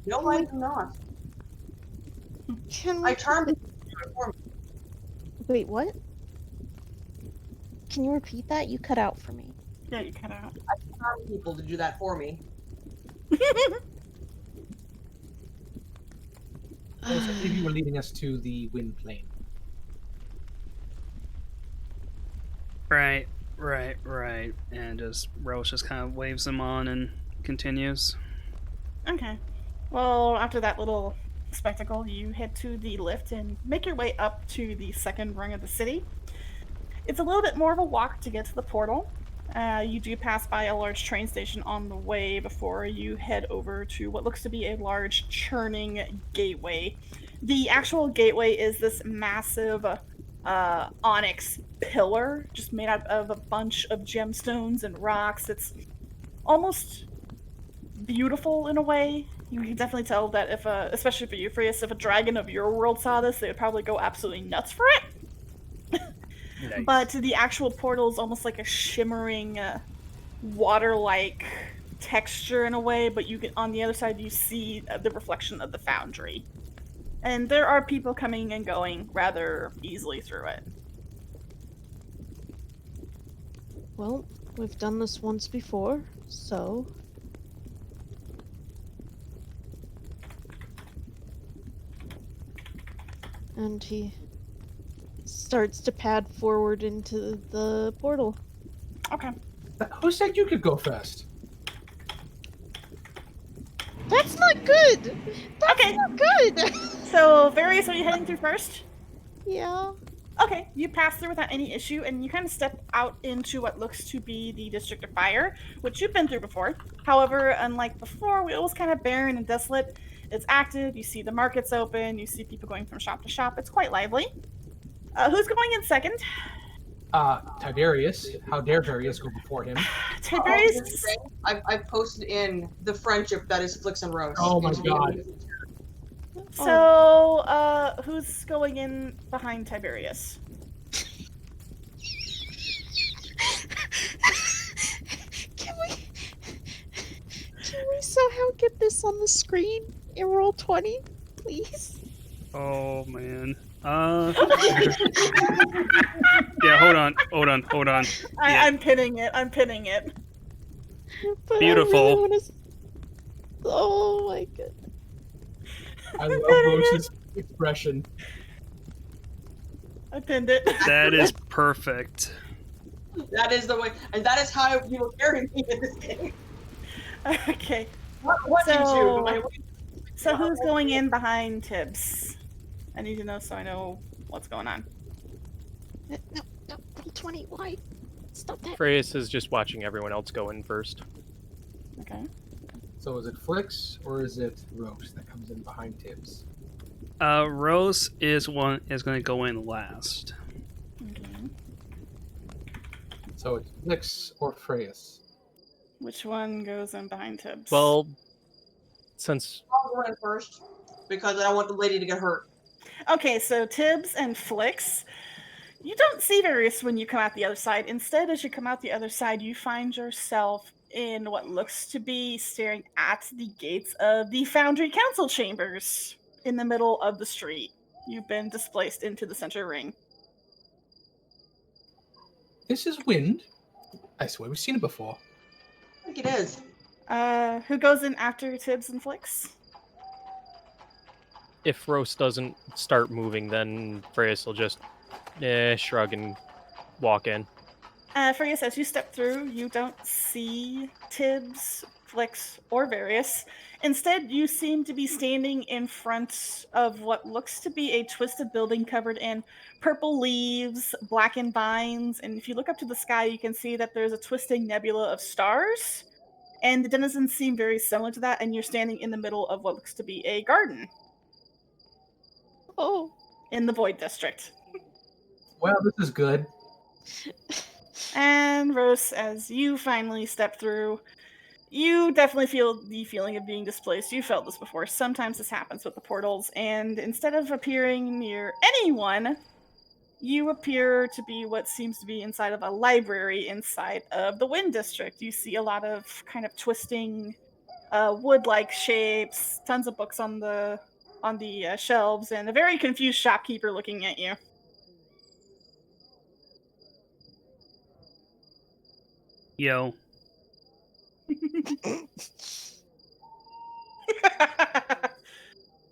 No, I do not. Can I we... charmed Wait, what? Can you repeat that? You cut out for me. Yeah, you cut out. I found people to do that for me. Also, if you were leading us to the wind plane. Right, right. And just Rose just kind of waves him on and continues. Okay. Well, after that little spectacle, you head to the lift and make your way up to the second rung of the city. It's a little bit more of a walk to get to the portal. You do pass by a large train station on the way before you head over to what looks to be a large churning gateway. The actual gateway is this massive onyx pillar just made out of a bunch of gemstones and rocks. It's almost beautiful in a way. You can definitely tell that if, especially for Euphraeus, if a dragon of your world saw this, they would probably go absolutely nuts for it. Nice. But the actual portal is almost like a shimmering, water-like texture in a way. But you can, on the other side, you see the reflection of the Foundry, and there are people coming and going rather easily through it. Well, we've done this once before, so. And he starts to pad forward into the portal. Okay. Who said you could go first? That's not good! That's Okay. not good! So, Various, are you heading through first? Yeah. Okay, you pass through without any issue, and you kind of step out into what looks to be the District of Fire, which you've been through before. However, unlike before, it was kind of barren and desolate. It's active, you see the markets open, you see people going from shop to shop. It's quite lively. Who's going in second? Tiberius. How dare Tiberius go before him? Tiberius. I've posted in the friendship that is Flix and Rose. Oh my into the- god. So, who's going in behind Tiberius? Can we somehow get this on the screen in roll 20, please? Oh man. Yeah, hold on. Yeah. I'm pinning it. But Beautiful. I really wanna... Oh my goodness. I love Rose's expression. I pinned it. That is perfect. That is the way, and that is how you will carry me in this game. Okay. What So- you do? My way- So who's going in behind Tibbs? I need to know so I know what's going on. No, roll 20, why? Stop that. Freya's is just watching everyone else go in first. Okay. So is it Flix or is it Rose that comes in behind Tibbs? Rose is going to go in last. Okay. So it's Flix or Freyas. Which one goes in behind Tibbs? Well, since I'll go in first because I don't want the lady to get hurt. Okay, so Tibbs and Flix. You don't see Various when you come out the other side. Instead, as you come out the other side, you find yourself in what looks to be staring at the gates of the Foundry Council chambers in the middle of the street. You've been displaced into the center ring. This is Wind. I swear we've seen it before. I think it is. Who goes in after Tibbs and Flix? if Rose doesn't start moving, then Freya's will just shrug and walk in. Freya, as you step through, you don't see Tibbs, Flix, or Various. Instead, you seem to be standing in front of what looks to be a twisted building covered in purple leaves, blackened vines, and if you look up to the sky, you can see that there's a twisting nebula of stars. And the denizens seem very similar to that, and you're standing in the middle of what looks to be a garden Oh. in the Void District. Well, this is good. And Rose, as you finally step through, you definitely feel the feeling of being displaced. You felt this before. Sometimes this happens with the portals, and instead of appearing near anyone, you appear to be what seems to be inside of a library inside of the Wind District. You see a lot of kind of twisting wood-like shapes, tons of books on the shelves, and a very confused shopkeeper looking at you. Yo.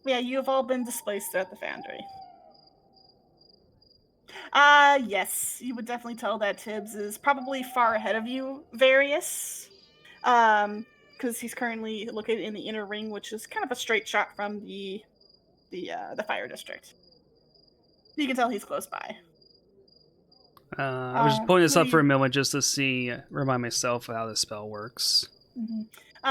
Yeah, you have all been displaced at the Foundry. Yes, you would definitely tell that Tibbs is probably far ahead of you, Various. Because he's currently located in the inner ring, which is kind of a straight shot from the fire district. You can tell he's close by. I was just pulling this who up do for a you- moment just to see, remind myself how the spell works.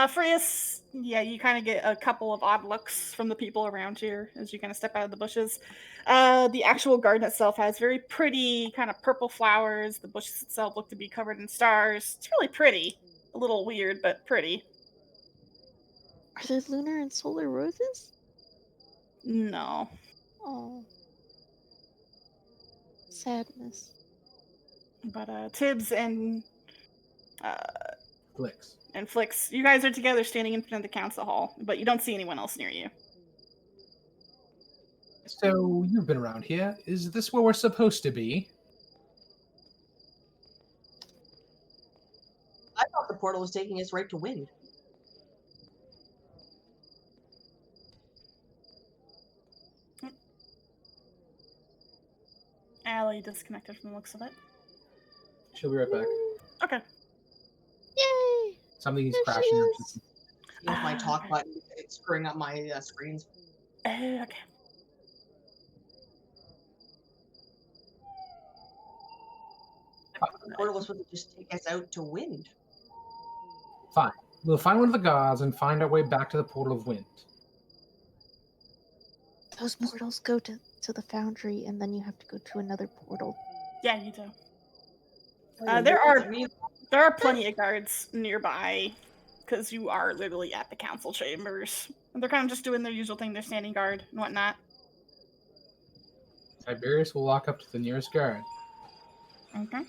Frias, yeah, you kind of get a couple of odd looks from the people around here as you kind of step out of the bushes. The actual garden itself has very pretty kind of purple flowers. The bushes itself look to be covered in stars. It's really pretty. A little weird, but pretty. Are there lunar and solar roses? No. Oh. Sadness. But Tibbs and Flicks. Flix, you guys are together standing in front of the council hall, but you don't see anyone else near you. So you've been around here. Is this where we're supposed to be? I thought the portal was taking us right to Wind. Allie disconnected from the looks of it. She'll be right back. Okay. Yay! Something's There she crashing. or is. Use my talk button. It's screwing up my screens. Okay. The portal was supposed to just take us out to Wind. Fine. We'll find one of the gods and find our way back to the Portal of Wind. Those portals go to the Foundry, and then you have to go to another portal. Yeah, you do. I There mean, are plenty of guards nearby, because you are literally at the council chambers. And they're kind of just doing their usual thing. They're standing guard and whatnot. Tiberius will walk up to the nearest guard. Okay.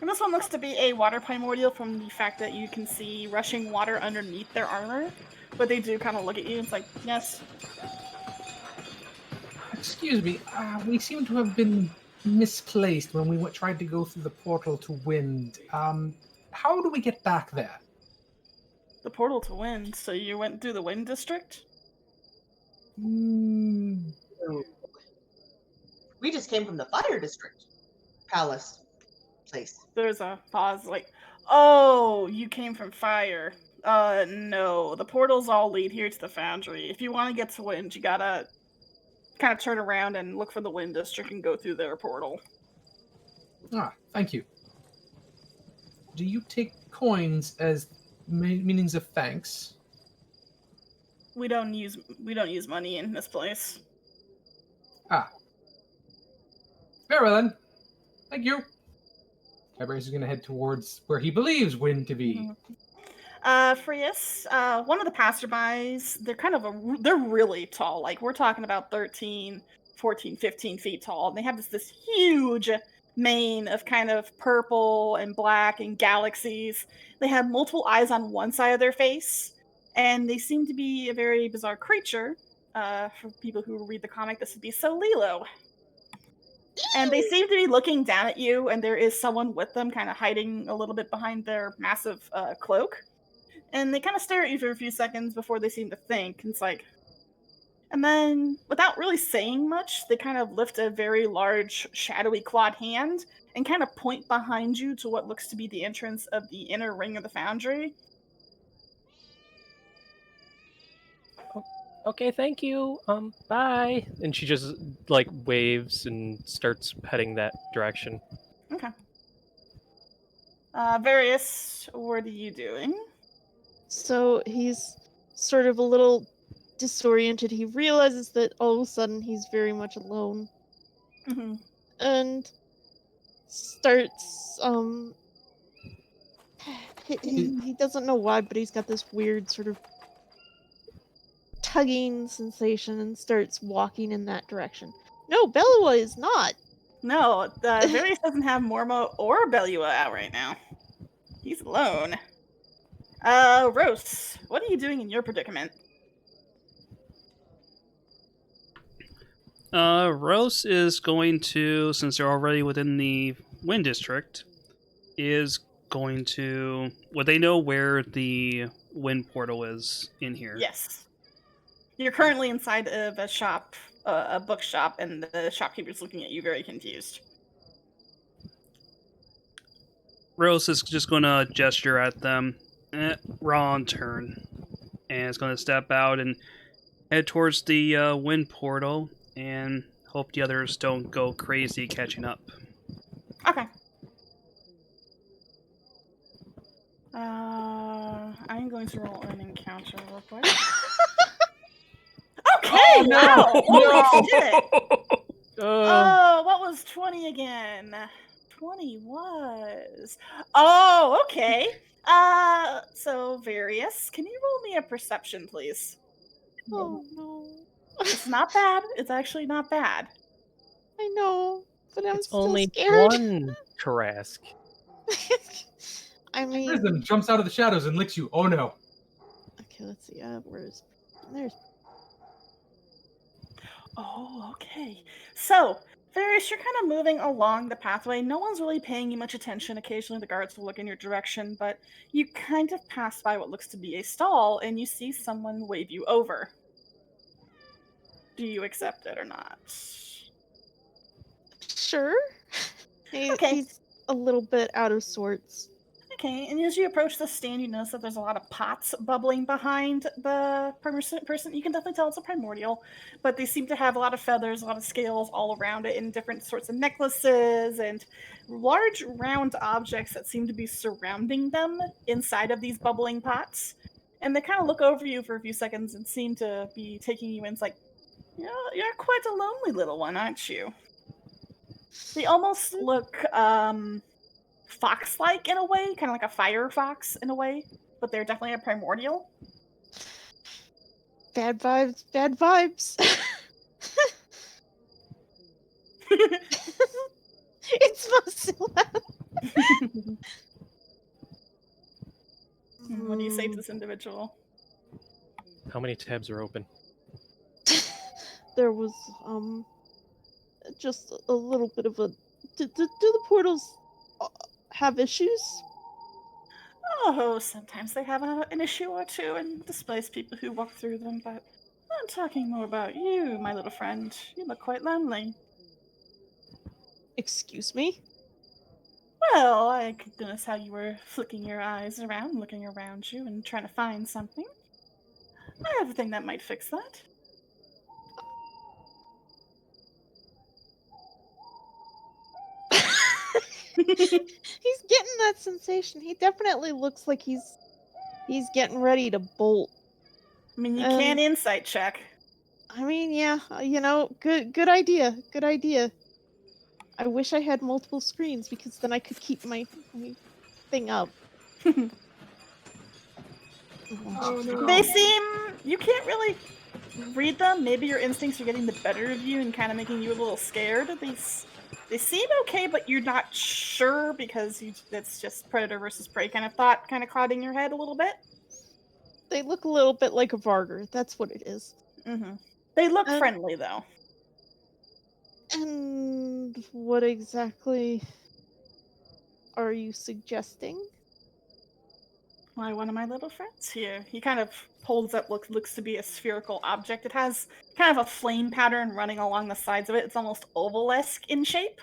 And this one looks to be a water primordial from the fact that you can see rushing water underneath their armor. But they do kind of look at you and it's like, yes. Excuse me, we seem to have been misplaced when we tried to go through the portal to Wind. How do we get back there? The portal to Wind. So you went through the Wind District? Hmm. we just came from the Fire District Palace place. There's a pause, like, oh, you came from fire. No. The portals all lead here to the Foundry. If you want to get to Wind, you gotta kind of turn around and look for the Wind District and go through their portal. Thank you. Do you take coins as meanings of thanks? We don't use money in this place. Very well then. Thank you. Tiberius is going to head towards where he believes Wind to be. Frias, one of the passerbys, they're really tall. Like, we're talking about 13, 14, 15 feet tall. And they have this huge mane of kind of purple and black and galaxies. They have multiple eyes on one side of their face. And they seem to be a very bizarre creature. For people who read the comic, this would be Solilo. And they seem to be looking down at you, and there is someone with them kind of hiding a little bit behind their massive cloak. And they kind of stare at you for a few seconds before they seem to think. And it's like... And then, without really saying much, they kind of lift a very large, shadowy clawed hand and kind of point behind you to what looks to be the entrance of the inner ring of the Foundry. Okay, thank you. Bye. And she just like waves and starts heading that direction. Okay. Various, what are you doing? So he's sort of a little disoriented. He realizes that all of a sudden he's very much alone Mm-hmm. and starts he doesn't know why, but he's got this weird sort of tugging sensation and starts walking in that direction. No, Belua is not. No, Various doesn't have Mormo or Belua out right now. He's alone. Rose, what are you doing in your predicament? Rose is going to, since they're already within the Wind District, is going to... Would they know where the wind portal is in here? Yes. You're currently inside of a shop, a bookshop, and the shopkeeper's looking at you very confused. Rose is just going to gesture at them. Wrong turn. And it's going to step out and head towards the wind portal and hope the others don't go crazy catching up. Okay. I'm going to roll an encounter real quick. Okay, Oh, no! wow! Holy shit! Uh, What was 20 again? 20 was... Oh, okay. So, Various, can you roll me a perception, please? Oh no. It's not bad. It's actually not bad. I know, but I'm it's still only scared. one Karask. I mean, Prism jumps out of the shadows and licks you. Oh no. okay, let's see. Where's there's Oh, okay. So, Various, you're kind of moving along the pathway. No one's really paying you much attention. Occasionally, the guards will look in your direction, but you kind of pass by what looks to be a stall, and you see someone wave you over. Do you accept it or not? sure. Okay. He's a little bit out of sorts. Okay, and as you approach the stand, you notice that there's a lot of pots bubbling behind the person. You can definitely tell it's a primordial, but they seem to have a lot of feathers, a lot of scales all around it, and different sorts of necklaces and large round objects that seem to be surrounding them inside of these bubbling pots. And they kind of look over you for a few seconds and seem to be taking you in. It's like, yeah, you're quite a lonely little one, aren't you? They almost look fox-like in a way, kind of like a fire fox in a way, but they're definitely a primordial. Bad vibes, bad vibes. It smells so loud. What do you say to this individual? How many tabs are open? There was just a little bit of a. Do the portals have issues? Oh, sometimes they have an issue or two and displace people who walk through them, but I'm talking more about you, my little friend. You look quite lonely. Excuse me? Well, I could notice how you were flicking your eyes around, looking around you, and trying to find something. I have a thing that might fix that. He's getting that sensation. He definitely looks like he's getting ready to bolt. I mean, you can insight check. I mean, yeah, good idea. Good idea. I wish I had multiple screens because then I could keep my thing up. Oh no. They seem... You can't really read them. Maybe your instincts are getting the better of you and kind of making you a little scared. They seem okay, but you're not sure because it's just predator versus prey kind of thought kind of clouding your head a little bit. They look a little bit like a Vargur. That's what it is. Mm-hmm. They look friendly, though. And what exactly are you suggesting? Why, one of my little friends here. He kind of holds up what looks to be a spherical object. It has kind of a flame pattern running along the sides of it. It's almost oval-esque in shape.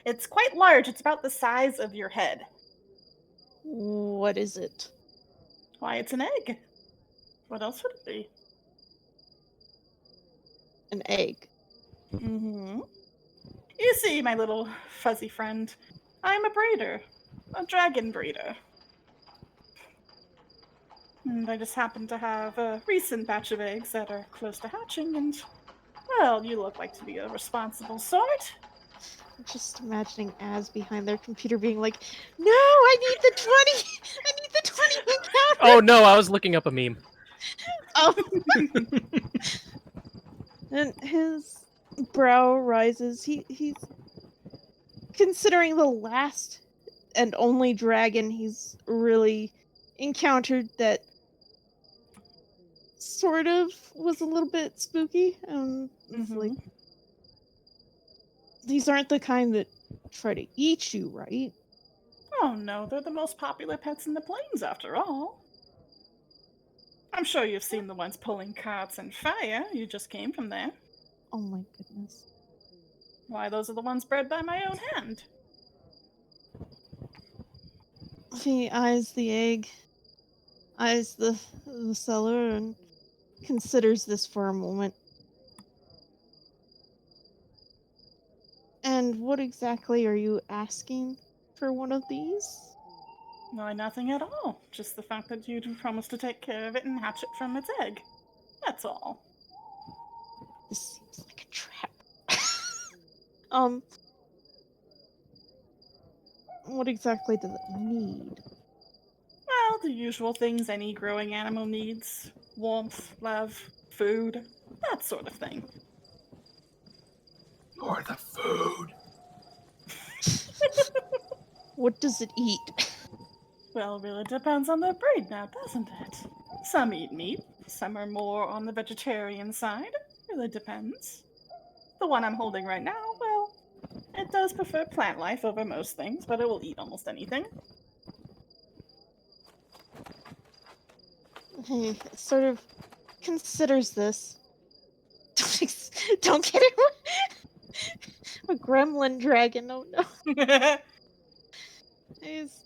It's quite large. It's about the size of your head. What is it? Why, it's an egg. What else would it be? An egg. Mm-hmm. You see, my little fuzzy friend, I'm a breeder. A dragon breeder. And I just happen to have a recent batch of eggs that are close to hatching, and, well, you look like to be a responsible sort. I'm just imagining Az behind their computer being like, no, I need the 20! I need the 20 encounter! Oh no, I was looking up a meme. Oh. And his brow rises. He's considering the last and only dragon he's really encountered that sort of was a little bit spooky. It's like, these aren't the kind that try to eat you, right? Oh no, they're the most popular pets in the plains after all. I'm sure you've seen the ones pulling carts and fire. You just came from there. Oh my goodness. Why, those are the ones bred by my own hand. He eyes the egg, eyes the seller, and considers this for a moment. And what exactly are you asking for one of these? Why, nothing at all. Just the fact that you'd promised to take care of it and hatch it from its egg. That's all. This seems like a trap. um, what exactly does it need? Well, the usual things any growing animal needs. Warmth, love, food, that sort of thing. Or the food. What does it eat? Well, really depends on the breed now, doesn't it? Some eat meat, some are more on the vegetarian side. Really depends. The one I'm holding right now, well, it does prefer plant life over most things, but it will eat almost anything. He sort of considers this. Don't get it. A gremlin dragon. Oh no. He's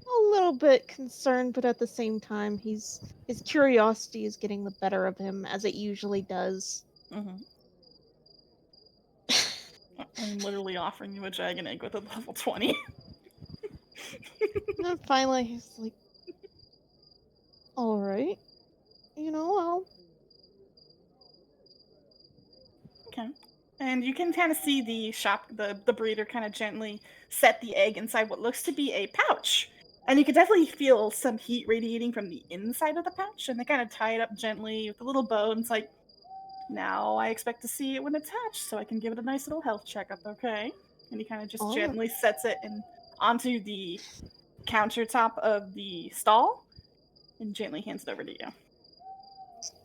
a little bit concerned, but at the same time, his curiosity is getting the better of him, as it usually does. Mhm. I'm literally offering you a dragon egg with a level 20. And then finally, he's like, "All right, I'll." Okay. And you can kind of see the breeder kind of gently set the egg inside what looks to be a pouch. And you can definitely feel some heat radiating from the inside of the pouch, and they kind of tie it up gently with a little bow, and it's like, now I expect to see it when it's hatched, so I can give it a nice little health checkup, okay? And he kind of just All right. gently sets it onto the countertop of the stall, and gently hands it over to you.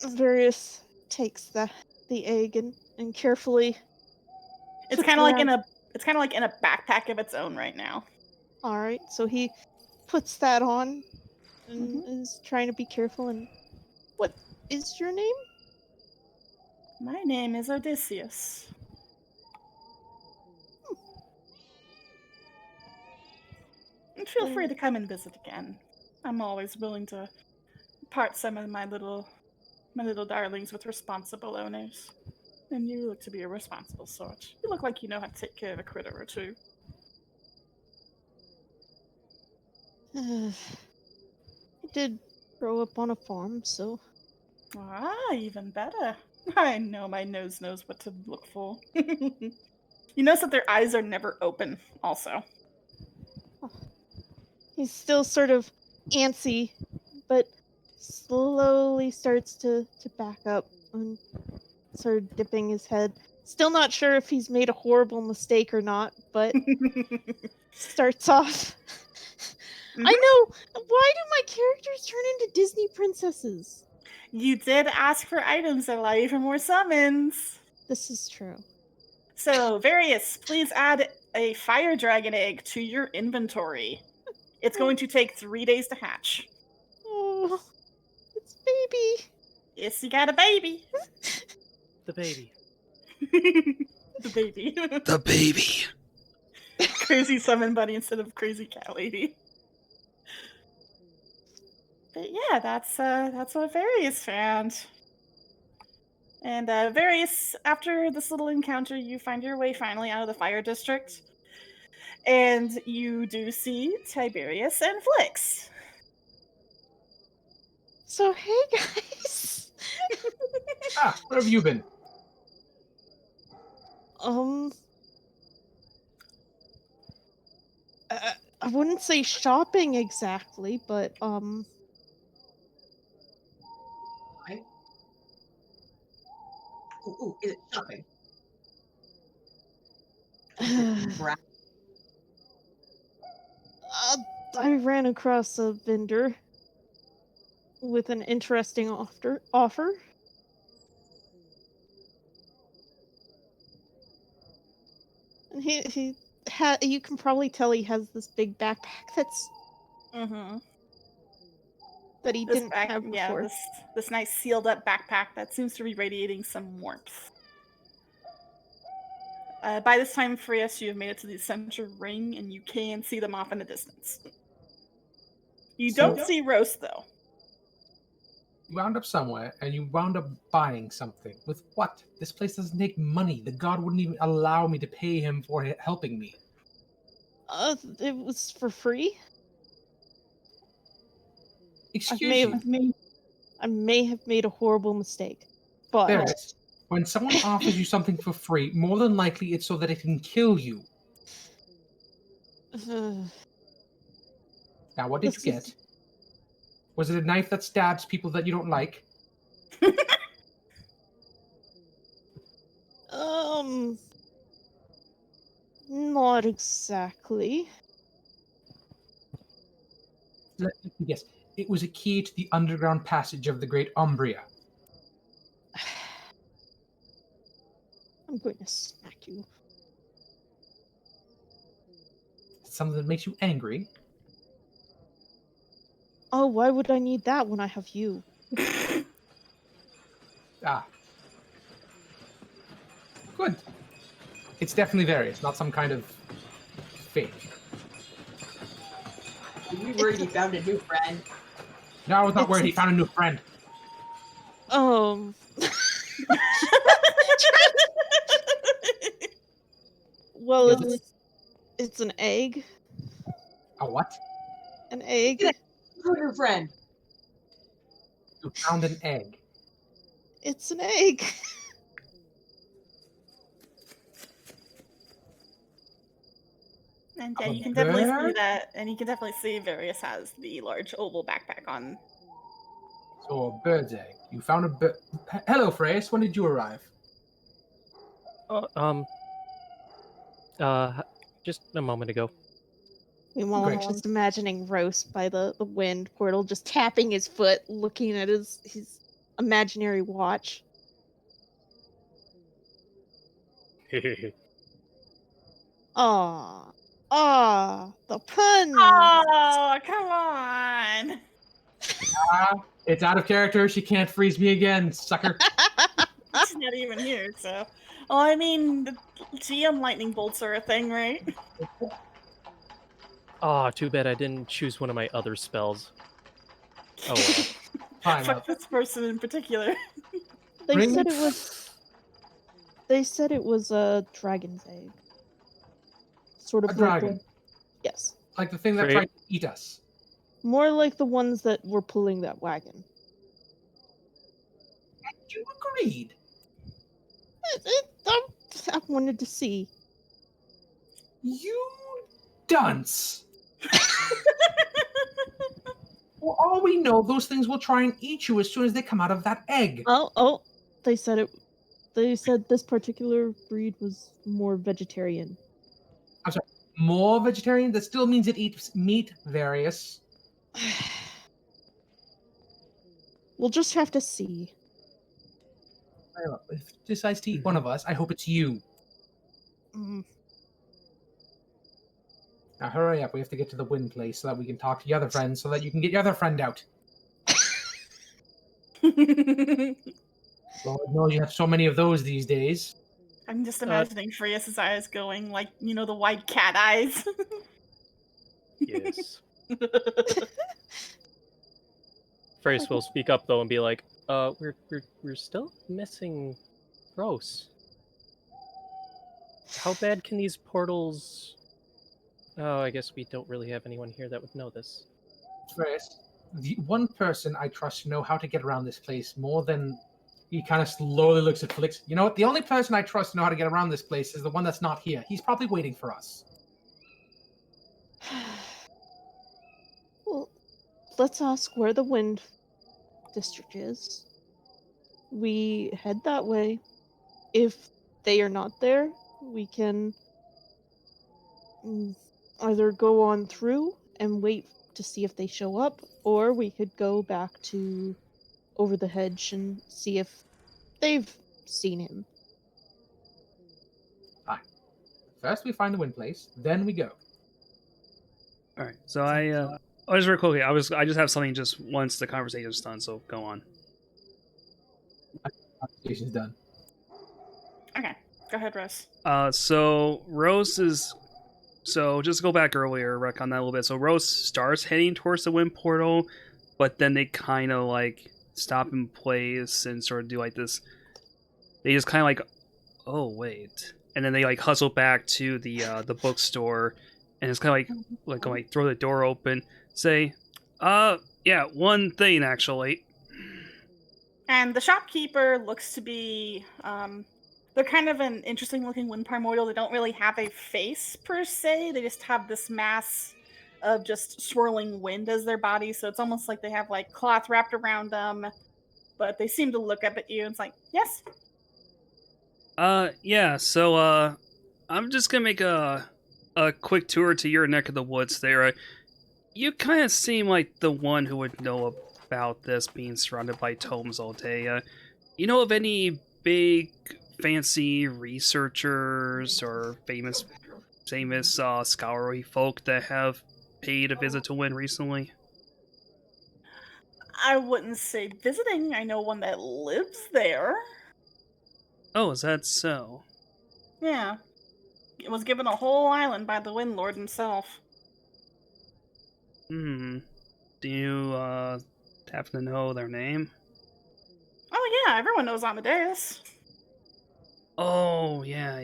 Various takes the egg and carefully. It's puts kind it of like around- it's kind of like in a backpack of its own right now. All right, so he puts that on and Mhm. is trying to be careful. And what is your name? My name is Odysseus. And feel free to come and visit again. I'm always willing to part some of my little darlings with responsible owners. And you look to be a responsible sort. You look like you know how to take care of a critter or two. I did grow up on a farm, so Ah, even better. I know my nose knows what to look for. You notice that their eyes are never open, also. he's still sort of antsy, but slowly starts to back up and sort of dipping his head. Still not sure if he's made a horrible mistake or not, but starts off. Mhm. I know. Why do my characters turn into Disney princesses? You did ask for items that allow you for more summons. This is true. So, Various, please add a fire dragon egg to your inventory. It's going to take 3 days to hatch. Oh, it's baby. Yes, you got a baby. The baby. The baby. The baby. Crazy summon buddy instead of crazy cat lady. But yeah, that's what Various found. And Various, after this little encounter, you find your way finally out of the fire district. And you do see Tiberius and Flix. So hey guys. Where have you been? Um, I wouldn't say shopping exactly, but Ooh, is it shopping? uh, I ran across a vendor with an interesting offer. And he you can probably tell he has this big backpack Mm-hmm. that he This didn't back, have yeah, before. this nice sealed up backpack that seems to be radiating some warmth. By this time, Frias, you have made it to the center ring, and you can see them off in the distance. You don't see Roast, though. You wound up somewhere, and you wound up buying something. With what? This place doesn't take money. The god wouldn't even allow me to pay him for helping me. It was for free. Excuse you. I may have made a horrible mistake, but Barrett, when someone offers you something for free, more than likely it's so that it can kill you. Now, what did you This is- get? Was it a knife that stabs people that you don't like? not exactly. Let me guess. It was a key to the underground passage of the Great Umbria. I'm going to smack you. Something that makes you angry. Oh, why would I need that when I have you? Ah. Good. It's definitely various, not some kind of fake. We worried he found a new friend. No, I was not worried. He found a new friend. Well, Yeah, it's an egg. A what? An egg. Found her friend. You found an egg. It's an egg. And yeah, A you can definitely see bird? that, and you can definitely see Various has the large oval backpack on. So a bird's egg. You found a bird. Hello, Freys. When did you arrive? Just a moment ago. Meanwhile, I'm Great. just imagining Roast by the wind portal, just tapping his foot, looking at his imaginary watch. The pun. Oh, come on! It's out of character. She can't freeze me again, sucker. She's not even here, so. Well, I mean, the GM lightning bolts are a thing, right? Too bad I didn't choose one of my other spells. Oh well. Fine. Fuck this person in particular. They Bring- said it was. They said it was a dragon's egg. Sort of A like dragon. yes, Like the thing that Frey- tried to eat us. more like the ones that were pulling that wagon. You agreed. I wanted to see. You dunce. For all we know, those things will try and eat you as soon as they come out of that egg. Oh, they said it. They said this particular breed was more vegetarian. More vegetarian? That still means it eats meat, Various. We'll just have to see. If it decides to eat one of us, I hope it's you. Mm. Now hurry up, we have to get to the wind place so that we can talk to the other friends so that you can get your other friend out. Lord knows you have so many of those these days. I'm just imagining Freya's eyes going like, the white cat eyes. Yes. Freys will speak up though and be like, we're still missing Rose. How bad can these portals? Oh, I guess we don't really have anyone here that would know this. First, the one person I trust to know how to get around this place more than he kind of slowly looks at Felix. You know what? The only person I trust to know how to get around this place is the one that's not here. He's probably waiting for us. Well, let's ask where the wind district is. We head that way. If they are not there, we can either go on through and wait to see if they show up, or we could go back to over the hedge and see if they've seen him. First, we find the wind place, then we go. All right. So I just very quickly. I just have something just once the conversation's done. So go on. Conversation's done. Okay, go ahead, Rose. So Rose is. So just to go back earlier, Rick, on that a little bit. So Rose starts heading towards the wind portal, but then they kind of like stop in place and sort of do like this. They just kind of like, oh wait, and then they like hustle back to the bookstore, and it's kind of like throw the door open, say, yeah, one thing actually. And the shopkeeper looks to be, they're kind of an interesting looking wind primordial. They don't really have a face per se. They just have this mass of just swirling wind as their body. So it's almost like they have like cloth wrapped around them, but they seem to look up at you and it's like, yes. Yeah. So I'm just gonna make a quick tour to your neck of the woods there. You kind of seem like the one who would know about this being surrounded by tomes all day. You know of any big fancy researchers or famous scholarly folk that have paid a visit to Wynn recently? I wouldn't say visiting. I know one that lives there. Oh, is that so? Yeah. It was given a whole island by the Wind Lord himself. Hmm. Do you happen to know their name? Oh yeah, everyone knows Amadeus. Oh, yeah.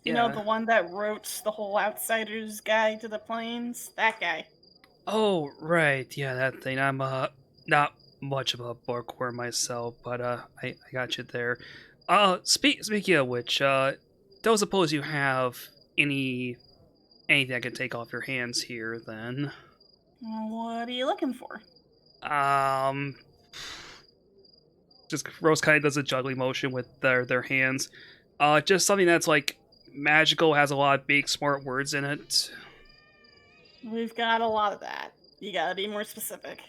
You know, the one that wrote the whole Outsider's Guide to the Plains? That guy. Oh, right. Yeah, that thing. I'm not much of a bookworm myself, but I got you there. Speaking of which, don't suppose you have anything I can take off your hands here then? What are you looking for? Um, just Rose kind of does a juggling motion with their hands. Just something that's like magical, has a lot of big smart words in it. We've got a lot of that. You gotta be more specific.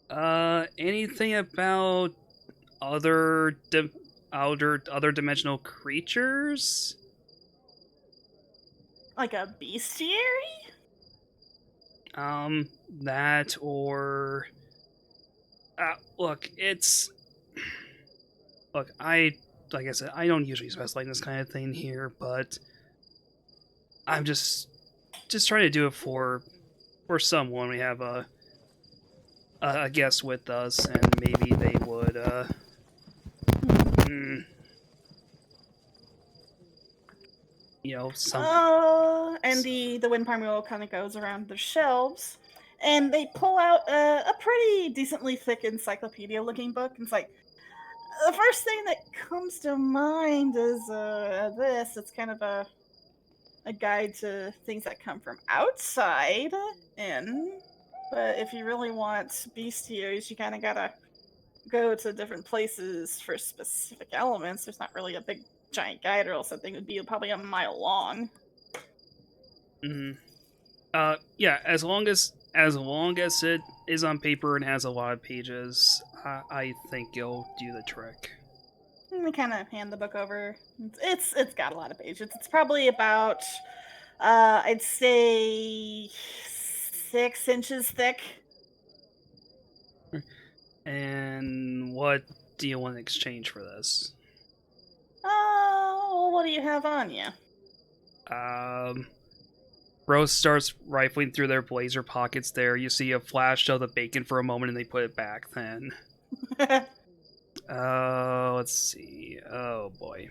Anything about other other dimensional creatures? Like a bestiary? That or look, like I said, I don't usually specialize in this kind of thing here, but I'm just trying to do it for someone. We have a guest with us, and maybe they would some. And the wind primordial kind of goes around the shelves, and they pull out a pretty decently thick encyclopedia-looking book. And it's like, the first thing that comes to mind is this. It's kind of a guide to things that come from outside in. But if you really want bestiaries, you kind of gotta go to different places for specific elements. There's not really a big giant guide, or else that thing would be probably a mile long. Yeah, as long as it is on paper and has a lot of pages, I think you'll do the trick. And they kind of hand the book over. It's got a lot of pages. It's probably about I'd say 6 inches thick. And what do you want in exchange for this? Oh, what do you have on you? Rose starts rifling through their blazer pockets there. You see a flash of the bacon for a moment and they put it back then. Let's see. Oh boy.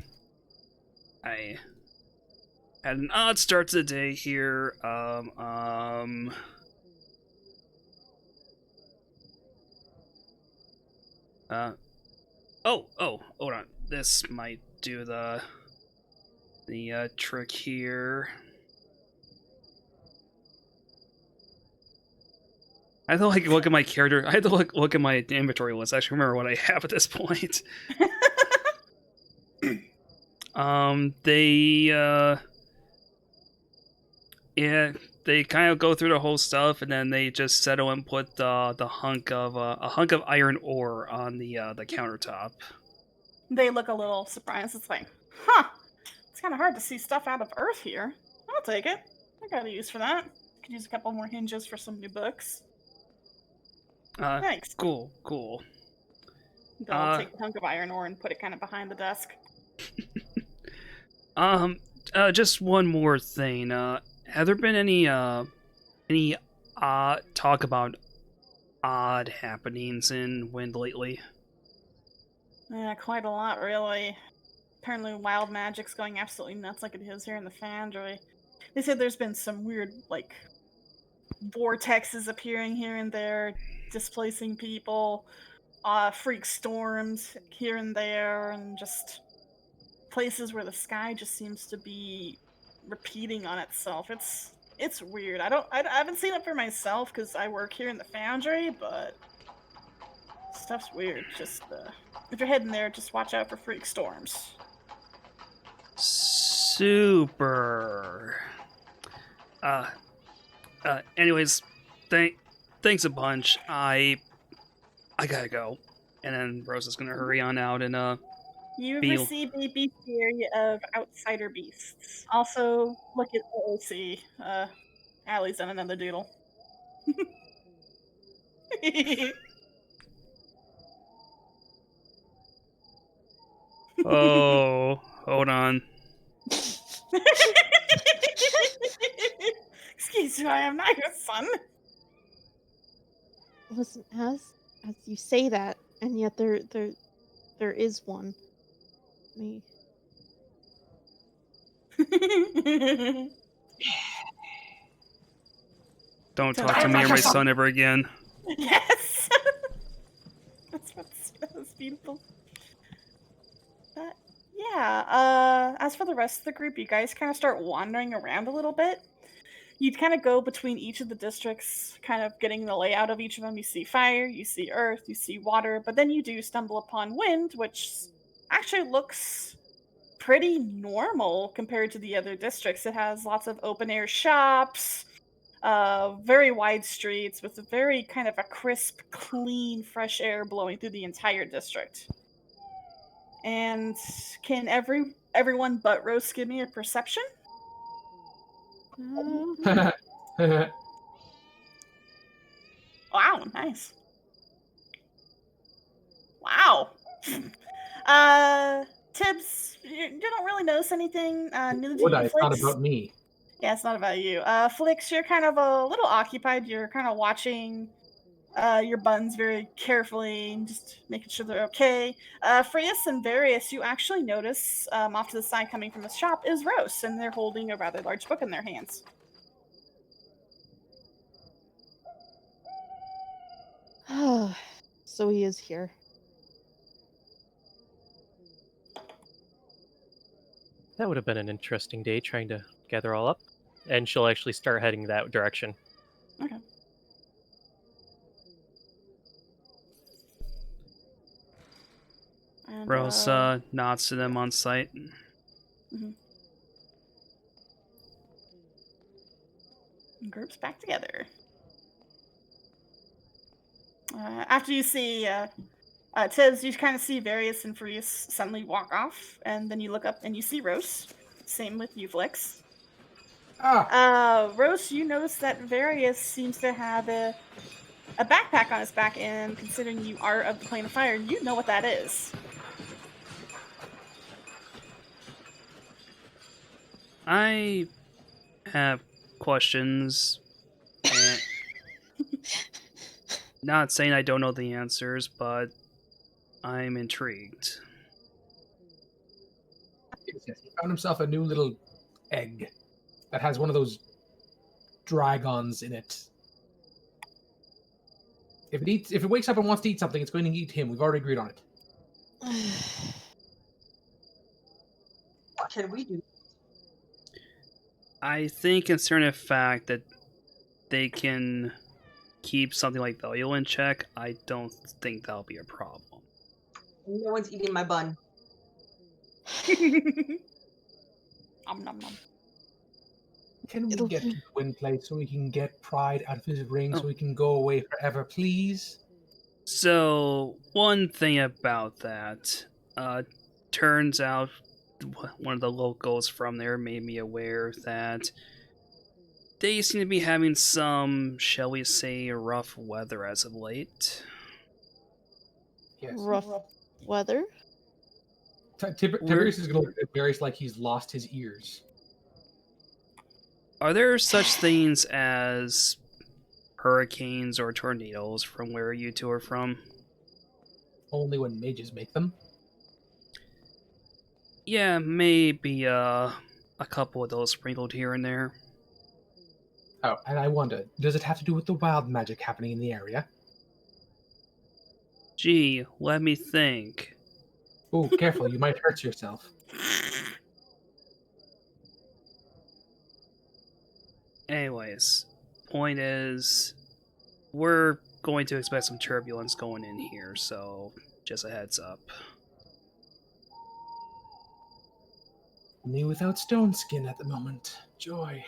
I had an odd start to the day here. Oh, hold on. This might do the trick here. I had to look at my character. I had to look at my inventory list. I actually remember what I have at this point. They kind of go through the whole stuff, and then they just settle and put the hunk of iron ore on the countertop. They look a little surprised. It's like, huh? It's kind of hard to see stuff out of Earth here. I'll take it. I got a use for that. Could use a couple more hinges for some new books. Thanks. Cool. They'll take the hunk of iron ore and put it kind of behind the desk. Just one more thing. Have there been any talk about odd happenings in Wind lately? Yeah, quite a lot, really. Apparently wild magic's going absolutely nuts like it is here in the Foundry. They said there's been some weird, like, vortexes appearing here and there, displacing people, freak storms here and there, and just places where the sky just seems to be repeating on itself. It's weird. I haven't seen it for myself because I work here in the Foundry, but stuff's weird. Just if you're heading there, just watch out for freak storms. Super. Anyways, thanks a bunch. I gotta go. And then Rose is gonna hurry on out and You've Beal. received a bestiary of outsider beasts. Also, look at OOC. Allie's done another doodle. Oh, hold on. Excuse me, I am not your son. Listen, as you say that, and yet there is one. Me. Don't talk to me or my son ever again. Yes. That was beautiful. But yeah, as for the rest of the group, you guys kind of start wandering around a little bit. You'd kind of go between each of the districts, kind of getting the layout of each of them. You see fire, you see earth, you see water, but then you do stumble upon wind, which actually looks pretty normal compared to the other districts. It has lots of open air shops, very wide streets with a very kind of a crisp, clean, fresh air blowing through the entire district. And can everyone but Rose give me a perception? Wow, nice. Wow. Tibbs, you don't really notice anything. Neither do Would you, I? It's not Flix. about me. Yeah, it's not about you. Flix, you're kind of a little occupied. You're kind of watching your buns very carefully, and just making sure they're okay. Frias and Various, you actually notice off to the side coming from the shop is Rose, and they're holding a rather large book in their hands. So he is here. That would have been an interesting day trying to gather all up. And she'll actually start heading that direction. Okay. And, Rose nods to them on sight. Groups back together. After you see Tibbs, you kind of see Various and Furious suddenly walk off, and then you look up and you see Rose. Same with you, Flix. Rose, you notice that Various seems to have a backpack on his back, and considering you are of the plane of fire, you know what that is. I have questions. And not saying I don't know the answers, but I'm intrigued. Yes, he found himself a new little egg that has one of those dragons in it. If it wakes up and wants to eat something, it's going to eat him. We've already agreed on it. What can we do? I think, considering the fact that they can keep something like value in check, I don't think that'll be a problem. No one's eating my bun. Nom nom nom. Can we It'll- get to the wind place so we can get Pride out of his ring Oh. so we can go away forever, please? So, one thing about that, turns out one of the locals from there made me aware that they seem to be having some, shall we say, rough weather as of late. Yes. Rough weather. Tiberius is going to look at Varys like he's lost his ears. Are there such things as hurricanes or tornadoes from where you two are from? Only when mages make them. Yeah, maybe a couple of those sprinkled here and there. Oh, and I wonder, does it have to do with the wild magic happening in the area? Gee, let me think. Oh, careful, you might hurt yourself. Anyways, point is, we're going to expect some turbulence going in here, so just a heads up. Me without stone skin at the moment. Joy.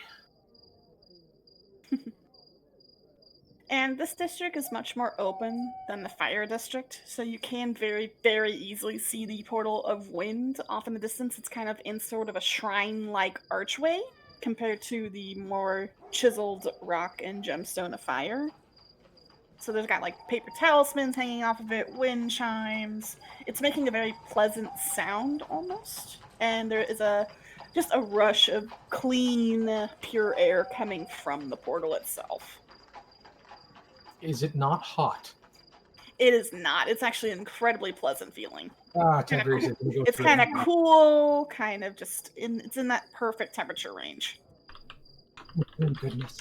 And this district is much more open than the fire district, so you can very, very easily see the portal of wind off in the distance. It's kind of in sort of a shrine-like archway compared to the more chiseled rock and gemstone of fire. So there's got like paper talismans hanging off of it, wind chimes. It's making a very pleasant sound almost, and there is just a rush of clean, pure air coming from the portal itself. Is it not hot? It is not. It's actually an incredibly pleasant feeling. Ah, Kinda Tiberius cool. is going to go It's through kind of it. cool, kind of just it's in that perfect temperature range. Thank goodness.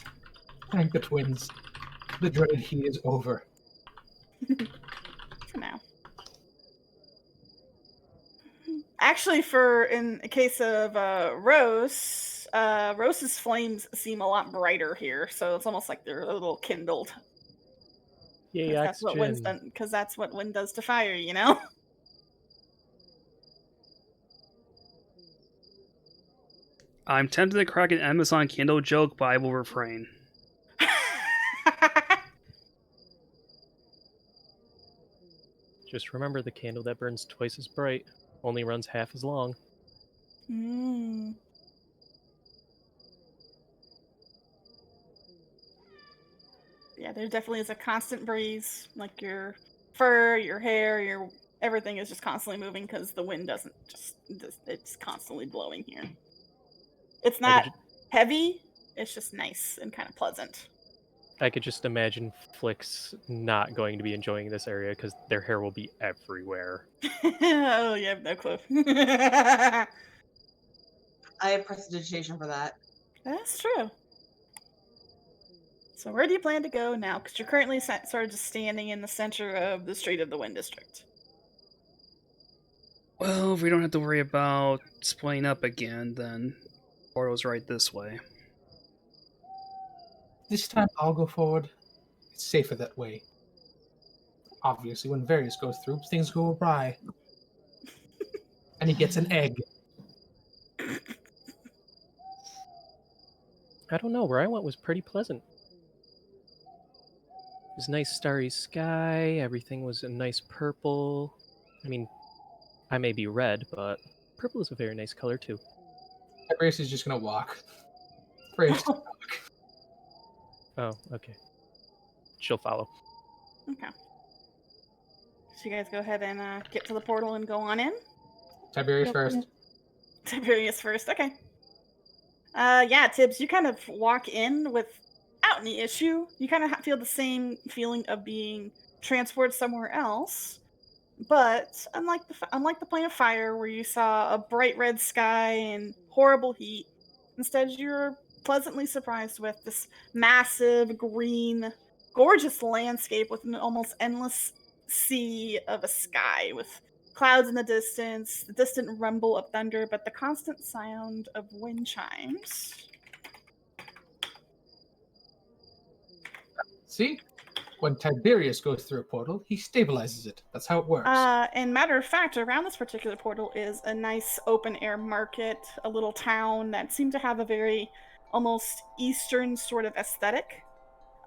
Thank the twins. The dreaded heat is over. For now. Actually, for in the case of Rose's flames seem a lot brighter here, so it's almost like they're a little kindled. Yay, 'Cause that's what wind's oxygen. done. Because that's what wind does to fire, you know. I'm tempted to crack an Amazon Kindle joke, but I will refrain. Just remember, the candle that burns twice as bright only runs half as long. Mm. Yeah, there definitely is a constant breeze. Like your fur, your hair, your everything is just constantly moving because the wind doesn't it's constantly blowing here. It's I not could, heavy, it's just nice and kind of pleasant. I could just imagine Flick's not going to be enjoying this area because their hair will be everywhere. Oh, you have no clue. I have prestidigitation for that. That's true. So where do you plan to go now? Because you're currently sort of just standing in the center of the Street of the Wind District. Well, if we don't have to worry about splitting up again, then portal's right this way. This time I'll go forward. It's safer that way. Obviously, when Varys goes through, things go awry. And he gets an egg. I don't know, where I went was pretty pleasant. It was nice starry sky, everything was a nice purple. I mean, I may be red, but purple is a very nice color too. Tiberius is just going to walk. Varys, Oh, okay. She'll follow. Okay. So you guys go ahead and get to the portal and go on in. Tiberius Yep. first. Tiberius first. Okay. Yeah, Tibbs, you kind of walk in without any issue. You kind of feel the same feeling of being transported somewhere else. But unlike the plane of fire, where you saw a bright red sky and horrible heat, instead you're pleasantly surprised with this massive green, gorgeous landscape with an almost endless sea of a sky with clouds in the distant rumble of thunder, but the constant sound of wind chimes. See? When Tiberius goes through a portal, he stabilizes it. That's how it works. And matter of fact, around this particular portal is a nice open air market, a little town that seemed to have a very almost Eastern sort of aesthetic.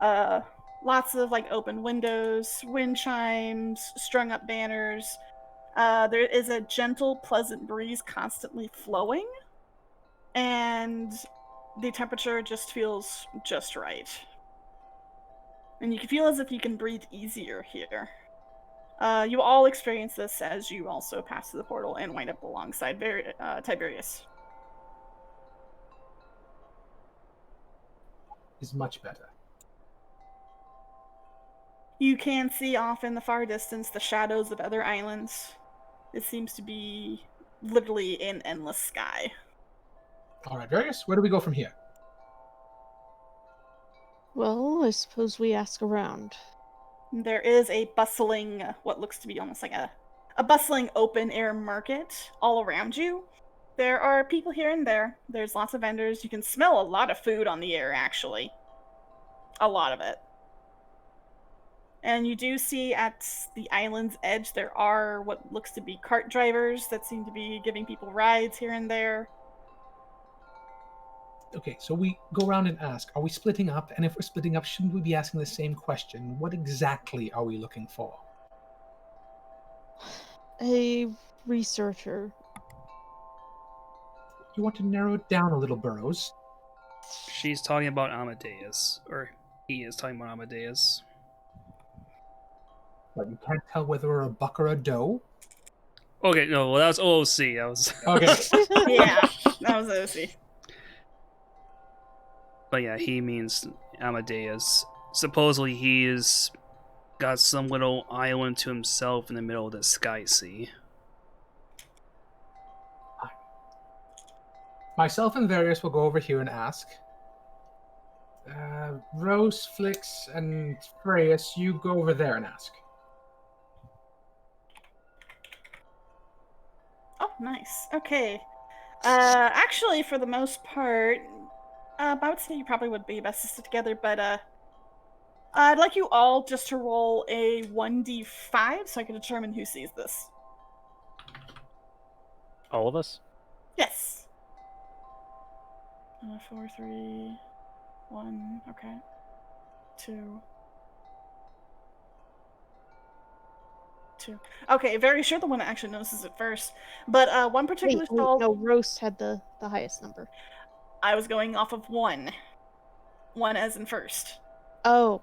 Lots of like open windows, wind chimes, strung up banners. There is a gentle, pleasant breeze constantly flowing, and the temperature just feels just right. And you can feel as if you can breathe easier here. You all experience this as you also pass through the portal and wind up alongside Tiberius. Is much better. You can see off in the far distance the shadows of other islands. It seems to be literally an endless sky. All right, Various, where do we go from here? Well, I suppose we ask around. There is a bustling, what looks to be almost like a bustling open air market all around you. There are people here and there. There's lots of vendors. You can smell a lot of food on the air, actually. A lot of it. And you do see at the island's edge there are what looks to be cart drivers that seem to be giving people rides here and there. Okay, so we go around and ask, are we splitting up? And if we're splitting up, shouldn't we be asking the same question? What exactly are we looking for? A researcher. You want to narrow it down a little, Burrows? She's talking about Amadeus, or he is talking about Amadeus. But you can't tell whether we're a buck or a doe? Okay, no, well, that was OOC. That was. Okay. Yeah, that was OC. But yeah, he means Amadeus. Supposedly he's got some little island to himself in the middle of the Sky Sea. Myself and Various will go over here and ask. Rose, Flix, and Freya, you go over there and ask. Oh, nice. Okay. Actually, for the most part, I would say you probably would be best to sit together, but I'd like you all just to roll a 1d5 so I can determine who sees this. All of us? Yes. 4, 3, 1, okay. 2. 2. Okay, very sure the one that actually notices it first. But one particular Wait, stall... no, Roast had the highest number. I was going off of 1. 1 as in first. Oh.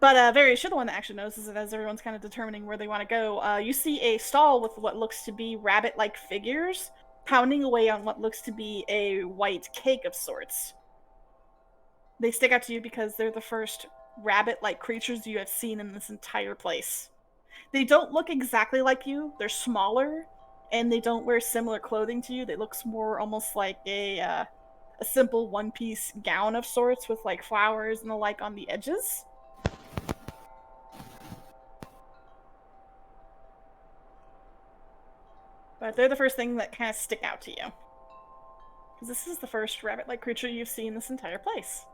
But very sure the one that actually notices it as everyone's kind of determining where they want to go. You see a stall with what looks to be rabbit-like figures pounding away on what looks to be a white cake of sorts. They stick out to you because they're the first rabbit-like creatures you have seen in this entire place. They don't look exactly like you. They're smaller, and they don't wear similar clothing to you. They look more almost like a simple one-piece gown of sorts with like flowers and the like on the edges. But they're the first thing that kind of stick out to you. Because this is the first rabbit-like creature you've seen in this entire place.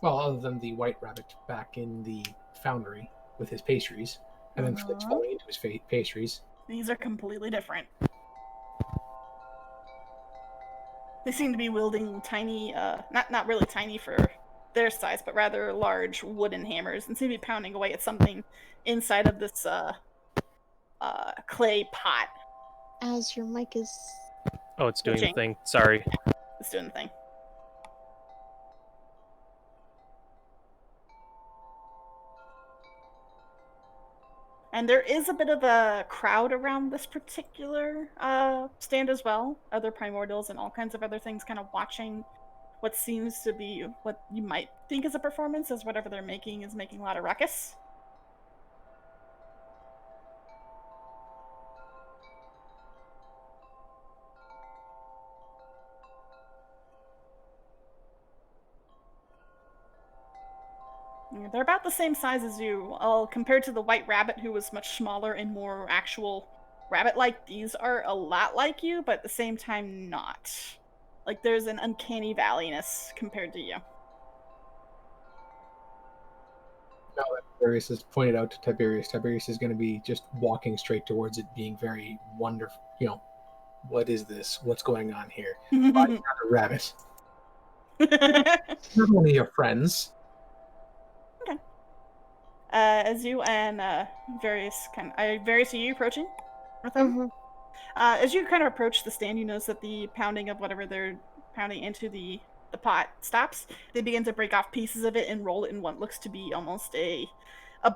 Well, other than the white rabbit back in the Foundry with his pastries, and then Flix falling into his pastries. These are completely different. They seem to be wielding tiny, not really tiny for their size, but rather large wooden hammers, and seem to be pounding away at something inside of this clay pot. As your mic is... Oh, it's doing the Switching. thing. Sorry. It's doing the thing. And there is a bit of a crowd around this particular stand as well. Other primordials and all kinds of other things kind of watching what seems to be what you might think is a performance, as whatever they're making is making a lot of ruckus. They're about the same size as you, compared to the white rabbit, who was much smaller and more actual rabbit-like. These are a lot like you, but at the same time not. Like, there's an uncanny valleyness compared to you. Now that Tiberius has pointed out to Tiberius, Tiberius is going to be just walking straight towards it, being very wonderful. You know, what is this? What's going on here? Why not a rabbit? Not only your friends. as you and various various are you approaching with them? Mm-hmm. As you kind of approach the stand, you notice that the pounding of whatever they're pounding into the pot stops. They begin to break off pieces of it and roll it in what looks to be almost a